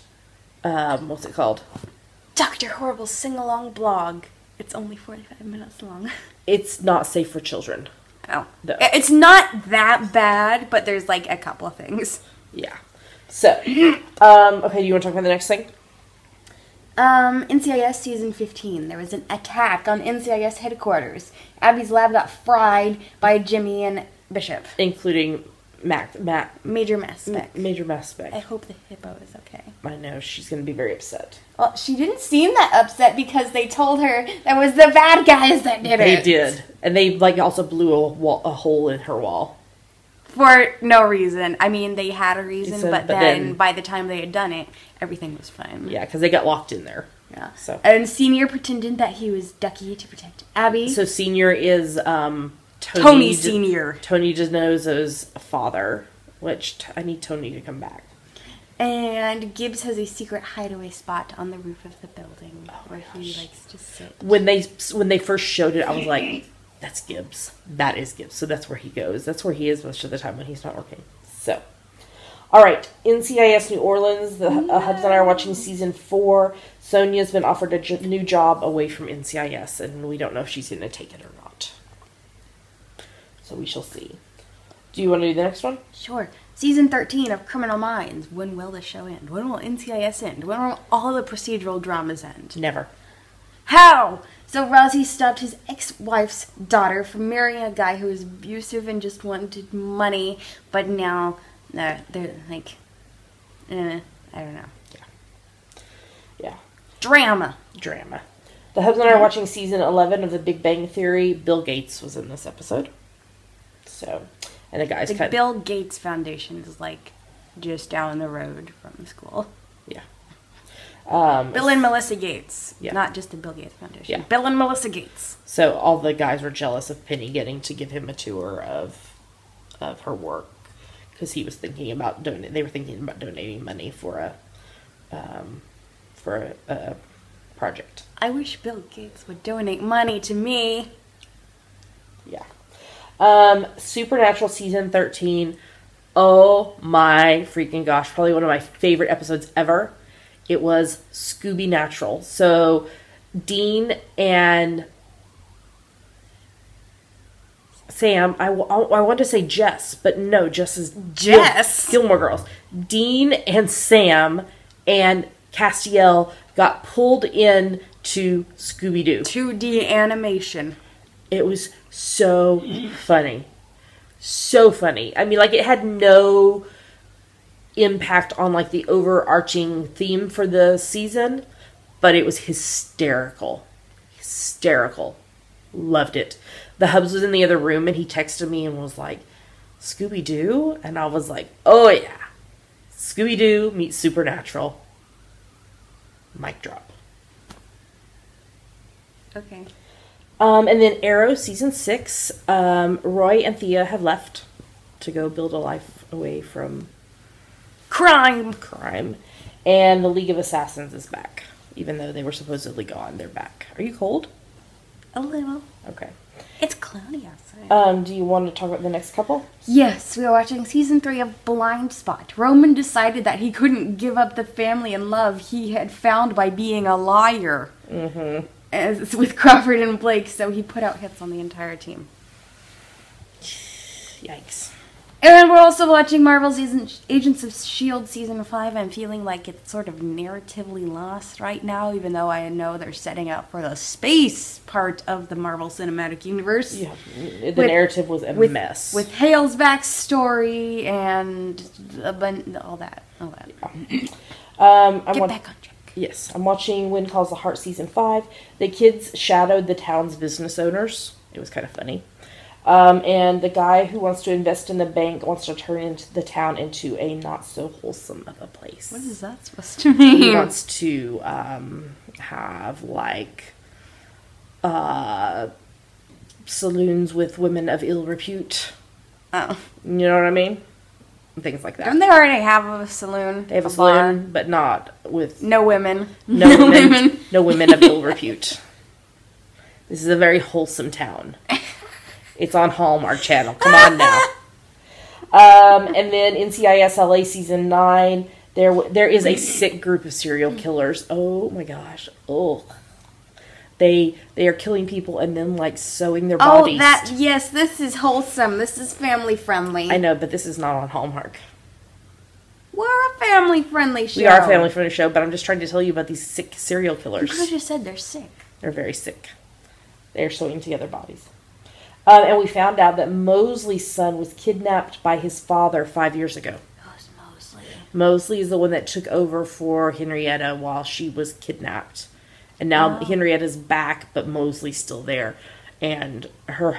what's it called? Dr. Horrible's sing-along blog. It's only 45 minutes long. It's not safe for children. Oh. No. It's not that bad, but there's like a couple of things. Yeah. So, okay, do you want to talk about the next thing? NCIS Season 15. There was an attack on NCIS headquarters. Abby's lab got fried by Jimmy and Bishop. Including Major Mass Spec. Major Mass Spec. I hope the hippo is okay. I know, she's going to be very upset. Well, she didn't seem that upset because they told her that was the bad guys that did it. They did. And they, like, also blew a hole in her wall. For no reason. I mean, they had a reason, So, but then by the time they had done it, everything was fine. Yeah, because they got locked in there. Yeah. So. And Senior pretended that he was Ducky to protect Abby. So Senior is Tony Senior. Tony DeNozo's father, which I need Tony to come back. And Gibbs has a secret hideaway spot on the roof of the building where he likes to sit. When they first showed it, I was like, that's Gibbs. That is Gibbs. So that's where he goes. That's where he is most of the time when he's not working. So, all right. NCIS New Orleans. The Hubs and I are watching season 4. Sonia's been offered a new job away from NCIS, and we don't know if she's going to take it or not. So we shall see. Do you want to do the next one? Sure. Season 13 of Criminal Minds. When will the show end? When will NCIS end? When will all the procedural dramas end? Never. How? So Rozzy stopped his ex-wife's daughter from marrying a guy who was abusive and just wanted money, but now they're like, I don't know. Yeah. Drama. The Hubs and I are watching season 11 of The Big Bang Theory. Bill Gates was in this episode. So, and the guys The Bill Gates Foundation is like just down the road from the school. Yeah. Bill and Melissa Gates. Yeah. Not just the Bill Gates Foundation. Yeah. Bill and Melissa Gates. So all the guys were jealous of Penny getting to give him a tour of her work because he was thinking about They were thinking about donating money for a project. I wish Bill Gates would donate money to me. Yeah. Supernatural season 13. Oh my freaking gosh! Probably one of my favorite episodes ever. It was Scooby Natural. So Dean and Sam, I want to say Jess, but no, Jess is Gilmore Girls. Dean and Sam and Castiel got pulled in to Scooby-Doo. 2D animation. It was so funny. So funny. I mean, like, it had no impact on, like, the overarching theme for the season, but it was hysterical. Loved it. The Hubs was in the other room, and he texted me and was like, Scooby-Doo? And I was like, oh yeah. Scooby-Doo meets Supernatural. Mic drop. Okay. And then Arrow season 6. Roy and Thea have left to go build a life away from crime. And the League of Assassins is back. Even though they were supposedly gone, they're back. Are you cold? A little. Okay. It's cloudy outside. Do you want to talk about the next couple? Yes, we are watching season 3 of Blind Spot. Roman decided that he couldn't give up the family and love he had found by being a liar. Mm-hmm. As with Crawford and Blake, so he put out hits on the entire team. Yikes. And we're also watching Marvel's Agents of S.H.I.E.L.D. Season 5. I'm feeling like it's sort of narratively lost right now, even though I know they're setting out for the space part of the Marvel Cinematic Universe. Yeah, the narrative was a mess. With Hale's backstory and all that. Yeah. Get back on track. Yes, I'm watching Wind Calls the Heart Season 5. The kids shadowed the town's business owners. It was kind of funny. And the guy who wants to invest in the bank wants to turn the town into a not so wholesome of a place. What is that supposed to mean? He wants to have like saloons with women of ill repute. Oh, you know what I mean? Things like that. Don't they already have a saloon? They have a saloon, but not with no women. No women. No women of ill repute. This is a very wholesome town. It's on Hallmark Channel. Come on now. And then NCIS LA Season 9, there is a sick group of serial killers. Oh my gosh. Oh. They are killing people and then like sewing their bodies. Oh, yes, this is wholesome. This is family friendly. I know, but this is not on Hallmark. We're a family friendly show. We are a family friendly show, but I'm just trying to tell you about these sick serial killers. You could have just said they're sick. They're very sick. They're sewing together bodies. And we found out that Mosley's son was kidnapped by his father 5 years ago. Who's Mosley? Mosley is the one that took over for Henrietta while she was kidnapped. And now Henrietta's back, but Mosley's still there. And her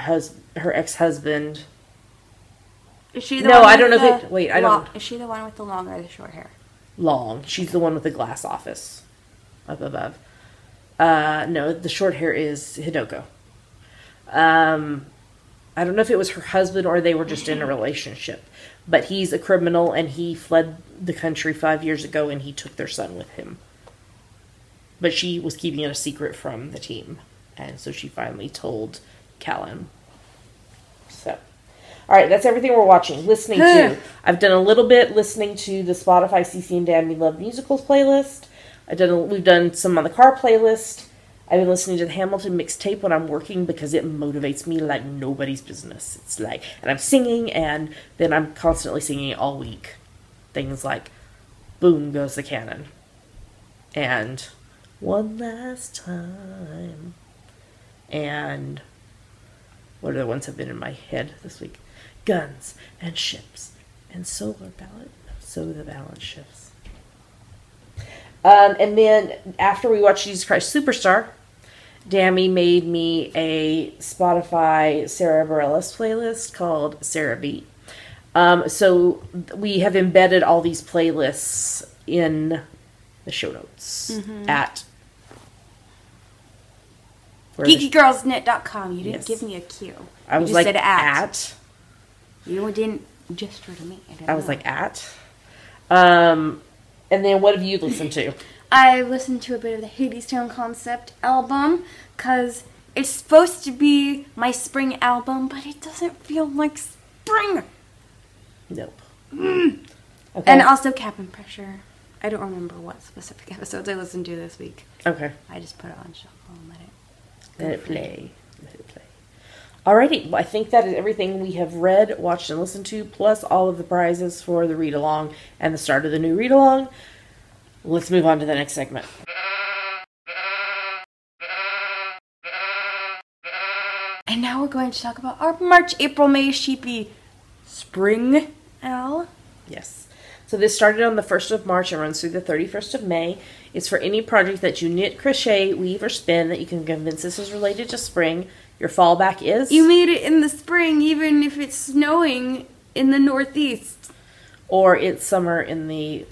ex-husband... Is she the one I don't know if it... Wait, I don't... Is she the one with the long or the short hair? Long. She's the one with the glass office up above. No, the short hair is Hideko. I don't know if it was her husband or they were just in a relationship. But he's a criminal and he fled the country 5 years ago and he took their son with him. But she was keeping it a secret from the team. And so she finally told Callan. So, alright, that's everything we're watching. Listening to. I've done a little bit listening to the Spotify CC and Damn Me Love Musicals playlist. We've done some on the car playlist. I've been listening to the Hamilton mixtape when I'm working because it motivates me like nobody's business. It's like, and I'm singing, and then I'm constantly singing all week. Things like, Boom Goes the Cannon. And One Last Time. And what other ones have been in my head this week? Guns and Ships and Solar Ballad. So the balance shifts. And then after we watched Jesus Christ Superstar, Dammy made me a Spotify Sarah Bareilles playlist called Sarah Beat. So we have embedded all these playlists in the show notes at GeekyGirlsNet.com. You didn't give me a cue. I was like, at. You didn't gesture to me. I was like, at. And then what have you listened to? I listened to a bit of the Hadestown Concept album because it's supposed to be my spring album, but it doesn't feel like spring. Nope. Okay. And also Cabin Pressure. I don't remember what specific episodes I listened to this week. Okay. I just put it on shuffle and let it play. Let it play. Alrighty, well, I think that is everything we have read, watched, and listened to, plus all of the prizes for the read-along and the start of the new read-along. Let's move on to the next segment. And now we're going to talk about our March, April, May sheepy spring L. Yes. So this started on the 1st of March and runs through the 31st of May. It's for any project that you knit, crochet, weave, or spin that you can convince this is related to spring. Your fallback is... You made it in the spring even if it's snowing in the Northeast. Or it's summer in the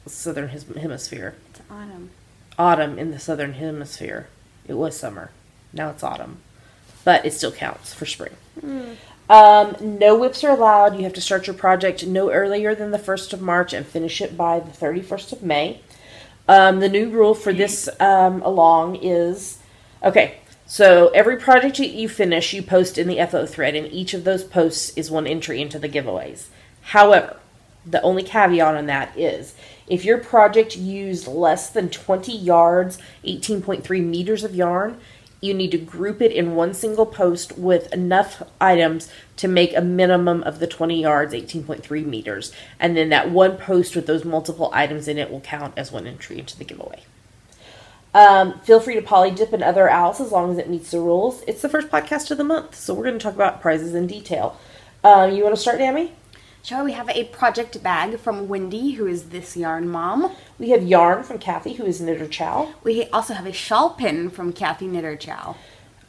southern hemisphere. It's autumn. Autumn in the southern hemisphere. It was summer. Now it's autumn. But it still counts for spring. No whips are allowed. You have to start your project no earlier than the 1st of March and finish it by the 31st of May. The new rule for this along is... Okay, so every project that you finish, you post in the FO thread, and each of those posts is one entry into the giveaways. However, the only caveat on that is... If your project used less than 20 yards, 18.3 meters of yarn, you need to group it in one single post with enough items to make a minimum of the 20 yards, 18.3 meters. And then that one post with those multiple items in it will count as one entry into the giveaway. Feel free to poly dip in other owls as long as it meets the rules. It's the first podcast of the month, so we're going to talk about prizes in detail. You want to start, Dammy? Sure, we have a project bag from Wendy, who is This Yarn Mom. We have yarn from Kathy, who is Knitter Chow. We also have a shawl pin from Kathy Knitter Chow.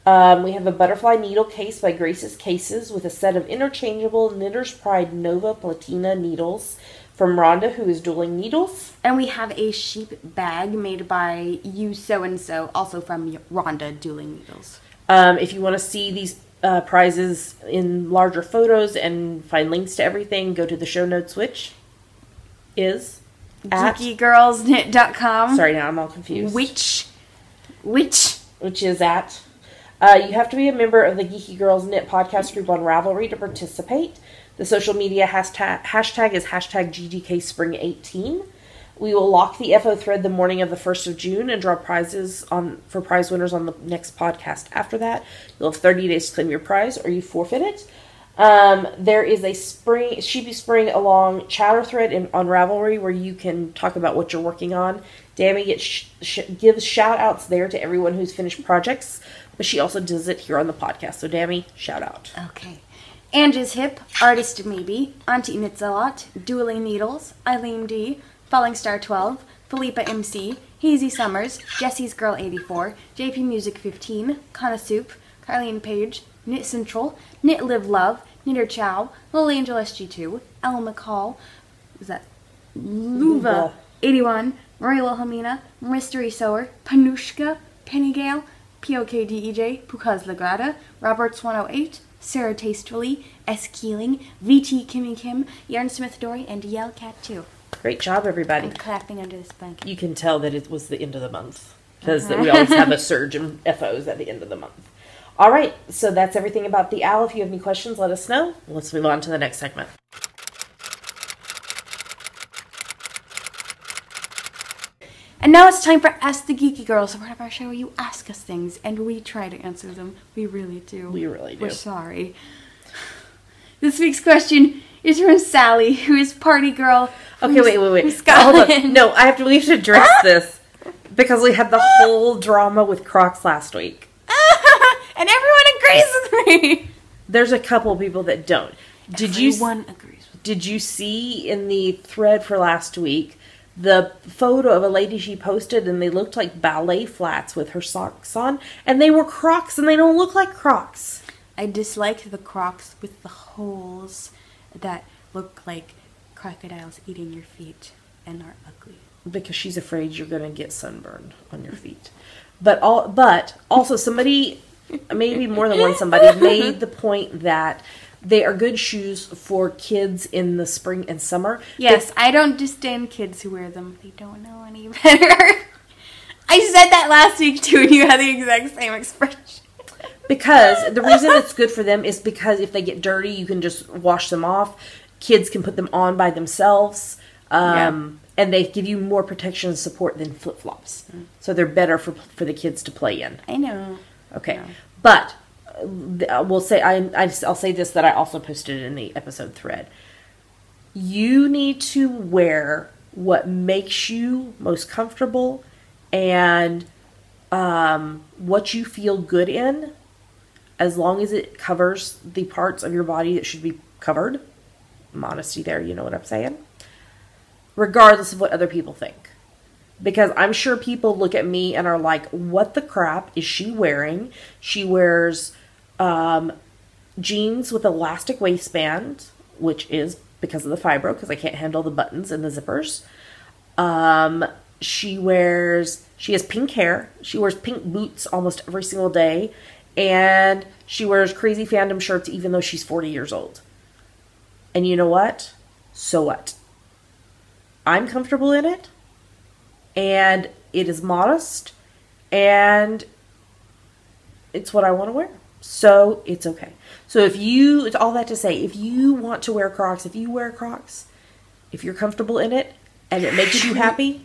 We have a butterfly needle case by Grace's Cases with a set of interchangeable Knitter's Pride Nova Platina needles from Rhonda, who is Dueling Needles. And we have a sheep bag made by You So-and-so, also from Rhonda, Dueling Needles. If you want to see these prizes in larger photos and find links to everything, go to the show notes, which is at GeekyGirlsKnit.com. Sorry, now I'm all confused. Which is at. You have to be a member of the Geeky Girls Knit podcast group on Ravelry to participate. The social media hashtag is hashtag GGKSpring18. We will lock the FO thread the morning of the 1st of June and draw prizes for prize winners on the next podcast after that. You'll have 30 days to claim your prize or you forfeit it. There is a Sheepy Spring along chatter thread on Ravelry where you can talk about what you're working on. Dammy gives shout outs there to everyone who's finished projects, but she also does it here on the podcast. So Dammy, shout out. Okay. Angie's Hip, Artist Maybe, Auntie Knits a Lot, Dueling Needles, Eileen D, Falling Star 12, Philippa MC, Hazy Summers, Jessie's Girl 84, JP Music 15, Kana Soup, Carleen Page, Knit Central, Knit Live Love, Knitter Chow, Little Angel SG2, Elle McCall, was that Luva 81, Maria Wilhelmina, Mystery Sewer, Panushka, Pennygale, POKDEJ, Pukaz Lagrada, Roberts 108, Sarah Tastefully, S. Keeling, VT Kimmy Kim, Yarnsmith Dory, and Yellcat 2. Great job, everybody. I'm clapping under this blanket. You can tell that it was the end of the month because we always have a surge in FOs at the end of the month. All right, so that's everything about the owl. If you have any questions, let us know. Let's move on to the next segment. And now it's time for Ask the Geeky Girls, a part of our show where you ask us things, and we try to answer them. We really do. We really do. We're sorry. This week's question is from Sally, who is party girl. Okay, wait. Scotland. Hold on. No, we have to address this because we had the whole drama with Crocs last week. And everyone agrees with me. There's a couple people that don't. Everyone agrees with me. Did you see in the thread for last week the photo of a lady she posted and they looked like ballet flats with her socks on? And they were Crocs and they don't look like Crocs. I dislike the Crocs with the holes that look like crocodiles eating your feet and are ugly. Because she's afraid you're going to get sunburned on your feet. But also somebody, maybe more than one somebody, made the point that they are good shoes for kids in the spring and summer. Yes, I don't disdain kids who wear them. They don't know any better. I said that last week too, and you had the exact same expression. Because the reason it's good for them is because if they get dirty, you can just wash them off. Kids can put them on by themselves. And they give you more protection and support than flip-flops. So they're better for the kids to play in. I know. Okay. But I'll say this that I also posted in the episode thread. You need to wear what makes you most comfortable and what you feel good in, as long as it covers the parts of your body that should be covered. Modesty there, you know what I'm saying? Regardless of what other people think. Because I'm sure people look at me and are like, what the crap is she wearing? She wears jeans with elastic waistband, which is because of the fibro, because I can't handle the buttons and the zippers. She has pink hair. She wears pink boots almost every single day. And she wears crazy fandom shirts even though she's 40 years old. And you know what? So what? I'm comfortable in it. And it is modest. And it's what I want to wear. So it's okay. So it's all that to say, if you want to wear Crocs, if you wear Crocs, if you're comfortable in it and it makes you happy,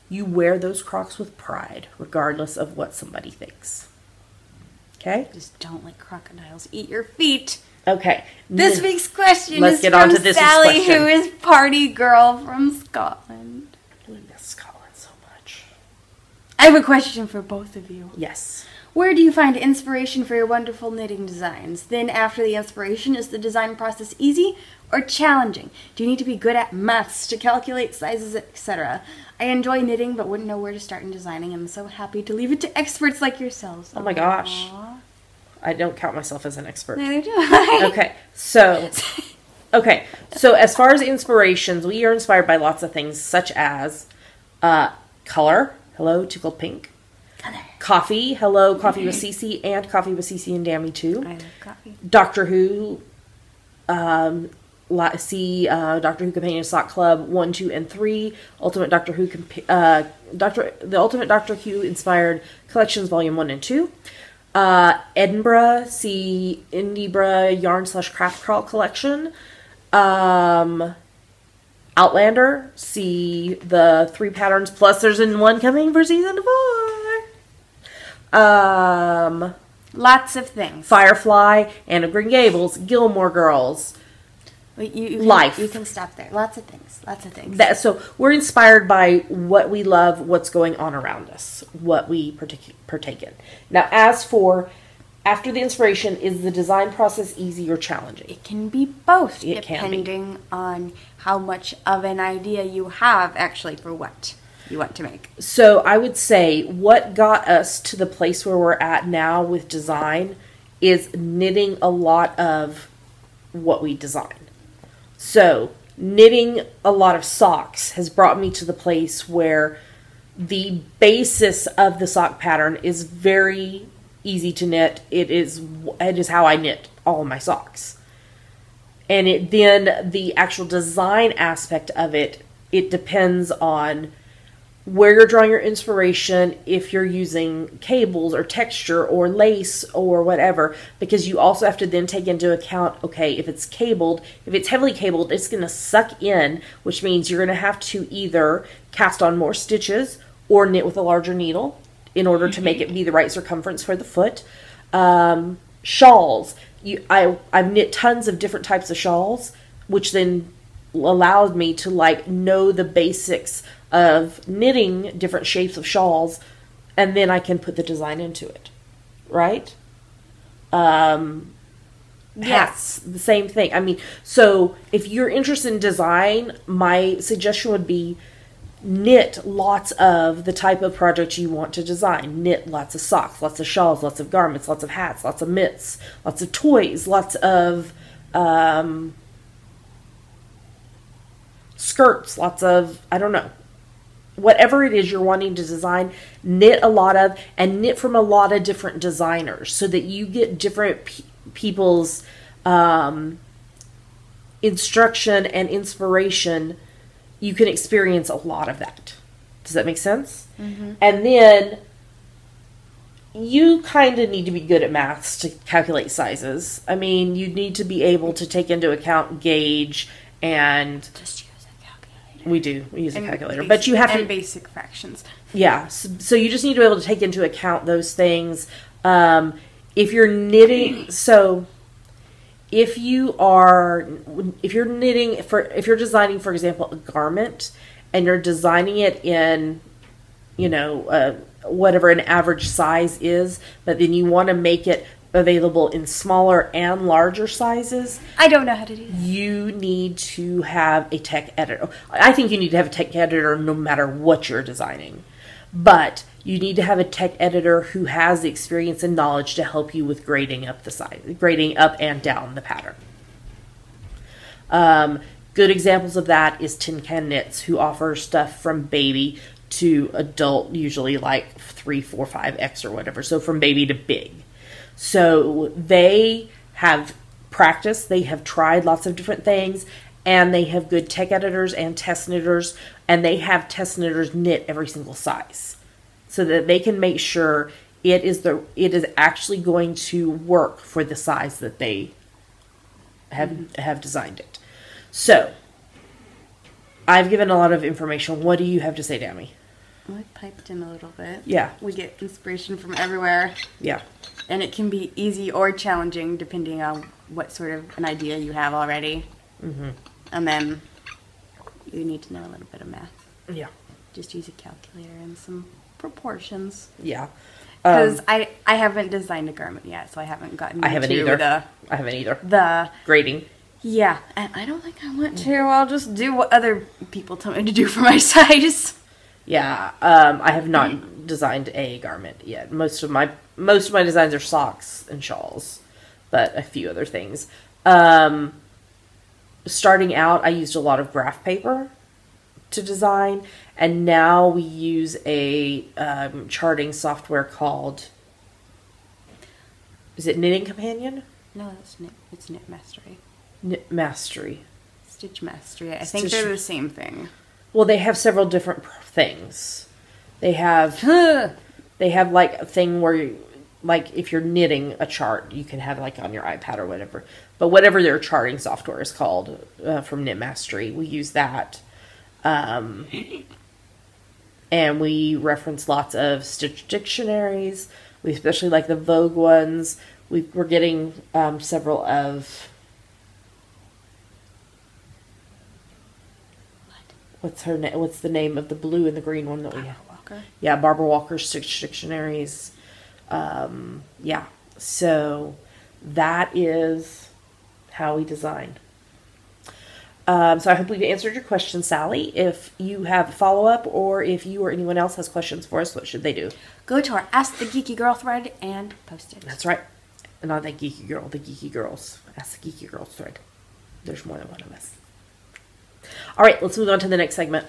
you wear those Crocs with pride, regardless of what somebody thinks. Okay? Just don't let crocodiles eat your feet. Okay. This week's question Let's is get from on to this week's Sally, question. who is party girl from Scotland. I miss Scotland so much. I have a question for both of you. Yes. Where do you find inspiration for your wonderful knitting designs? Then after the inspiration, is the design process easy or challenging? Do you need to be good at maths to calculate sizes, etc.? I enjoy knitting but wouldn't know where to start in designing. I'm so happy to leave it to experts like yourselves. Oh my gosh. Aww. I don't count myself as an expert. Neither do I. Okay, so as far as inspirations, we are inspired by lots of things, such as color. Hello, Tickled Pink. Color. Coffee. Hello, Coffee with Cece, and Coffee with Cece and Dammy too. I love coffee. Doctor Who. Doctor Who Companion Sock Club 1, 2, and 3. Ultimate Doctor Who the Ultimate Doctor Who inspired collections Volume 1 and 2. Edinburgh, see Indiebra Yarn / Craft Crawl collection. Outlander, see the 3 patterns plus there's one coming for season 4. Lots of things. Firefly, Anne of Green Gables, Gilmore Girls. Life. You can stop there. Lots of things. Lots of things. So we're inspired by what we love, what's going on around us, what we partake in. Now, as for after the inspiration, is the design process easy or challenging? It can be both, It can be. depending on how much of an idea you have actually for what you want to make. So I would say what got us to the place where we're at now with design is knitting a lot of what we design. So knitting a lot of socks has brought me to the place where the basis of the sock pattern is very easy to knit. It is how I knit all of my socks. And then the actual design aspect of it depends on where you're drawing your inspiration, if you're using cables or texture or lace or whatever, because you also have to then take into account, okay, if it's heavily cabled, it's going to suck in, which means you're going to have to either cast on more stitches or knit with a larger needle in order to make it be the right circumference for the foot. Shawls. I've knit tons of different types of shawls, which then allowed me to know the basics of knitting different shapes of shawls, and then I can put the design into it, right? Hats, the same thing. I mean, so if you're interested in design, my suggestion would be knit lots of the type of project you want to design. Knit lots of socks, lots of shawls, lots of garments, lots of hats, lots of mitts, lots of toys, lots of skirts, lots of, I don't know, whatever it is you're wanting to design, knit a lot of, and knit from a lot of different designers so that you get different people's instruction and inspiration. You can experience a lot of that. Does that make sense? Mm-hmm. And then you kind of need to be good at maths to calculate sizes. I mean, you need to be able to take into account gauge and... Just use a calculator. We do. We use a calculator. But you have to... And basic fractions. Yeah. So you just need to be able to take into account those things. If you're knitting... So... If you're designing, for example, a garment, and you're designing it in, whatever an average size is, but then you want to make it available in smaller and larger sizes. I don't know how to do that. You need to have a tech editor. I think you need to have a tech editor no matter what you're designing. But you need to have a tech editor who has the experience and knowledge to help you with grading up the size, grading up and down the pattern. Good examples of that is Tin Can Knits, who offer stuff from baby to adult, usually like 3, 4, 5X or whatever. So from baby to big. So they have practiced, they have tried lots of different things, and they have good tech editors and test knitters, and they have test knitters knit every single size so that they can make sure it is actually going to work for the size that they have designed it. So I've given a lot of information. What do you have to say, Dammy? I piped in a little bit. Yeah. We get inspiration from everywhere. Yeah. and it can be easy or challenging depending on what sort of an idea you have already. Mm-hmm. And then you need to know a little bit of math. Yeah. Just use a calculator and some proportions. Yeah. Because I haven't designed a garment yet, so I haven't gotten I haven't either. I haven't either. The grading. Yeah, and I don't think I want to. I'll just do what other people tell me to do for my size. Yeah, I have not designed a garment yet. Most of my designs are socks and shawls, but a few other things. Starting out, I used a lot of graph paper to design, and now we use a charting software called, is it Knitting Companion? No, it's Knit Mastery. Knit Mastery. Stitch Mastery. I think they're the same thing. Well, they have several different things. They have like a thing where you, like if you're knitting a chart, you can have like on your iPad or whatever. But whatever their charting software is called from Knit Mastery, we use that. And we reference lots of Stitch dictionaries. We especially like the Vogue ones. We're getting several of... What's her name? What's the name of the blue and the green one that we have? Walker. Yeah, Barbara Walker's Stitch dictionaries. Yeah, so that is how we design. So I hope we've answered your question, Sally. If you have a follow-up or if you or anyone else has questions for us, what should they do? Go to our Ask the Geeky Girl thread and post it. That's right. And not that Geeky Girl, the Geeky Girls. Ask the Geeky Girls thread. There's more than one of us. All right, let's move on to the next segment.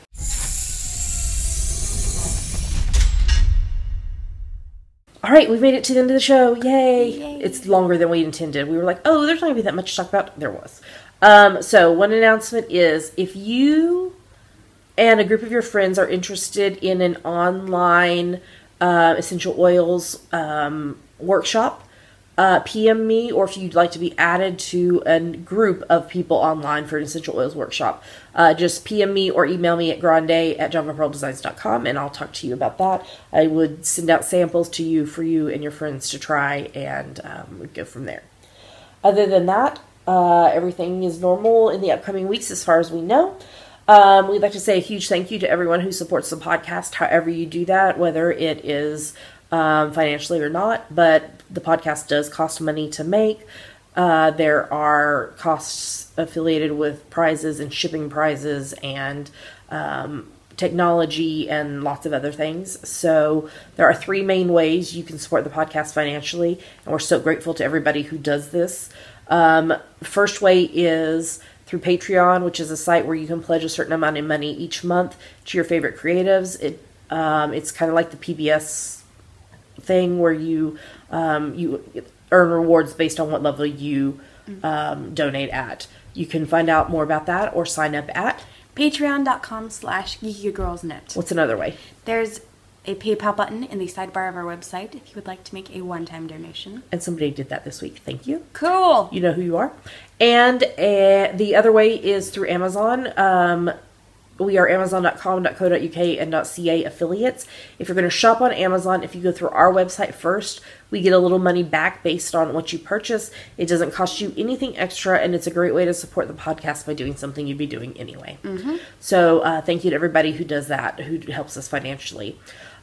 All right, we've made it to the end of the show. Yay. It's longer than we intended. We were like, oh, there's not going to be that much to talk about. There was. So one announcement is if you and a group of your friends are interested in an online essential oils workshop, PM me, or if you'd like to be added to a group of people online for an essential oils workshop, just PM me or email me at grande@javapearldesigns.com and I'll talk to you about that. I would send out samples to you for you and your friends to try, and we'd go from there. Other than that, everything is normal in the upcoming weeks as far as we know. We'd like to say a huge thank you to everyone who supports the podcast, however you do that, whether it is financially or not, but the podcast does cost money to make. There are costs affiliated with prizes and shipping prizes and technology and lots of other things. So there are three main ways you can support the podcast financially, and we're so grateful to everybody who does this. First way is through Patreon, which is a site where you can pledge a certain amount of money each month to your favorite creatives. It's kind of like the PBS thing where you earn rewards based on what level you donate at. You can find out more about that or sign up at patreon.com/geekygirlsnet. What's another way? There's a PayPal button in the sidebar of our website if you would like to make a one-time donation. And somebody did that this week. Thank you. Cool. You know who you are. And the other way is through Amazon. We are amazon.com.co.uk and .ca affiliates. If you're going to shop on Amazon, if you go through our website first, we get a little money back based on what you purchase. It doesn't cost you anything extra, and it's a great way to support the podcast by doing something you'd be doing anyway. Mm-hmm. So thank you to everybody who does that, who helps us financially.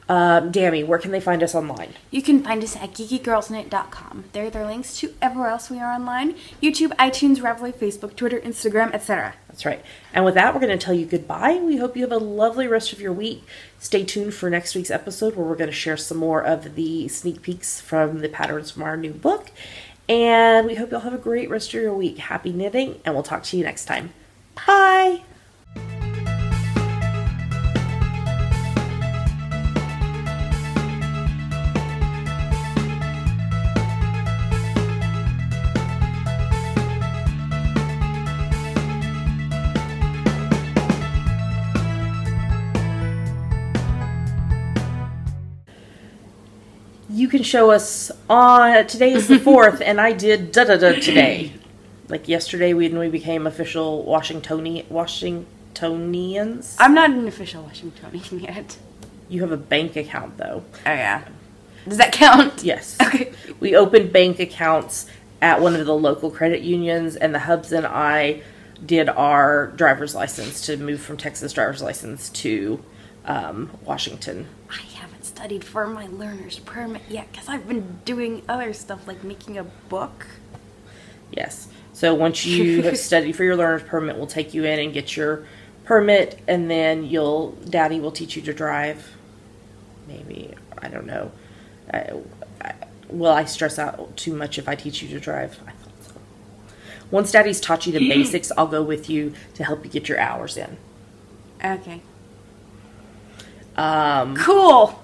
Dammy, where can they find us online? You can find us at geekygirlsnet.com. There are their links to everywhere else we are online: YouTube, iTunes, Ravelry, Facebook, Twitter, Instagram, etc. That's right. And with that, we're going to tell you goodbye. We hope you have a lovely rest of your week. Stay tuned for next week's episode where we're going to share some more of the sneak peeks from the patterns from our new book. And we hope you'll have a great rest of your week. Happy knitting, and we'll talk to you next time. Bye! You can show us on, today is the 4th, and I did da-da-da today. Like yesterday when we became official Washingtonians. I'm not an official Washingtonian yet. You have a bank account, though. Oh, yeah. Does that count? Yes. Okay. We opened bank accounts at one of the local credit unions, and the Hubs and I did our driver's license to move from Texas driver's license to Washington. I haven't studied for my learner's permit yet because I've been doing other stuff like making a book. Yes. So once you have studied for your learner's permit, we'll take you in and get your permit, and then Daddy will teach you to drive. Maybe. I don't know. Will I stress out too much if I teach you to drive? I thought so. Once Daddy's taught you the basics, I'll go with you to help you get your hours in. Okay. Cool.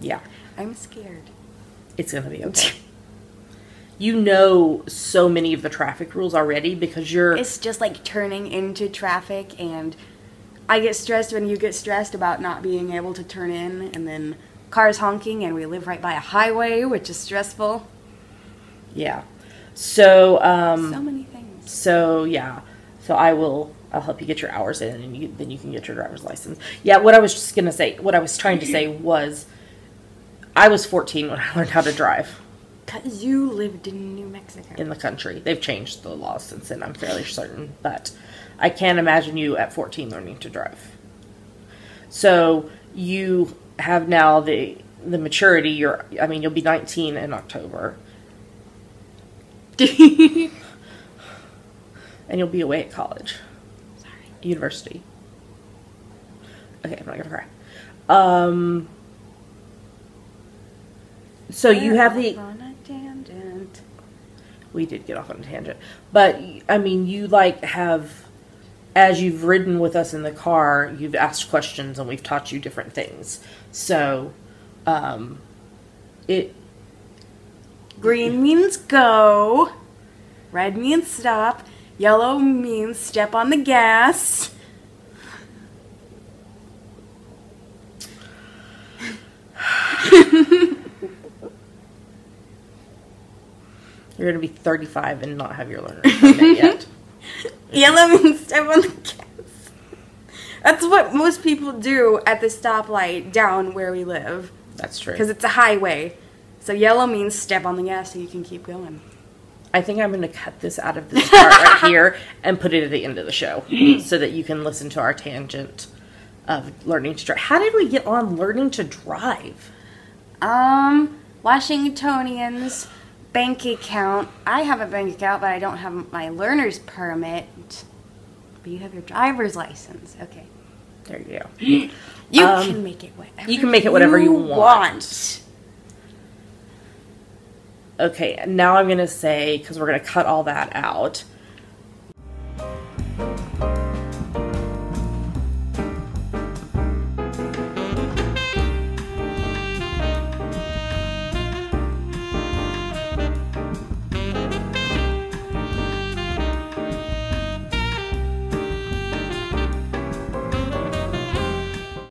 Yeah. I'm scared. It's going to be okay. You know so many of the traffic rules already because It's just like turning into traffic, and I get stressed when you get stressed about not being able to turn in, and then cars honking, and we live right by a highway, which is stressful. Yeah. So, so many things. So, yeah. So I'll help you get your hours in, and then you can get your driver's license. Yeah, what I was trying to say was, I was 14 when I learned how to drive. Because you lived in New Mexico. In the country. They've changed the laws since then, I'm fairly certain. But I can't imagine you at 14 learning to drive. So you have now the maturity. You'll be 19 in October. And you'll be away at college. Sorry. University. Okay, I'm not going to cry. So you have the... On a tangent. We did get off on a tangent. But, I mean, you have... As you've ridden with us in the car, you've asked questions and we've taught you different things. So, Green means go. Red means stop. Yellow means step on the gas. You're going to be 35 and not have your learner's permit yet. Yellow means step on the gas. That's what most people do at the stoplight down where we live. That's true. Because it's a highway. So yellow means step on the gas so you can keep going. I think I'm going to cut this out of this part right here and put it at the end of the show so that you can listen to our tangent of learning to drive. How did we get on learning to drive? Washingtonians bank account. I have a bank account, but I don't have my learner's permit. But you have your driver's license. Okay. There you go. You can make it whatever you can make it whatever you want. Okay, now I'm going to say, because we're going to cut all that out,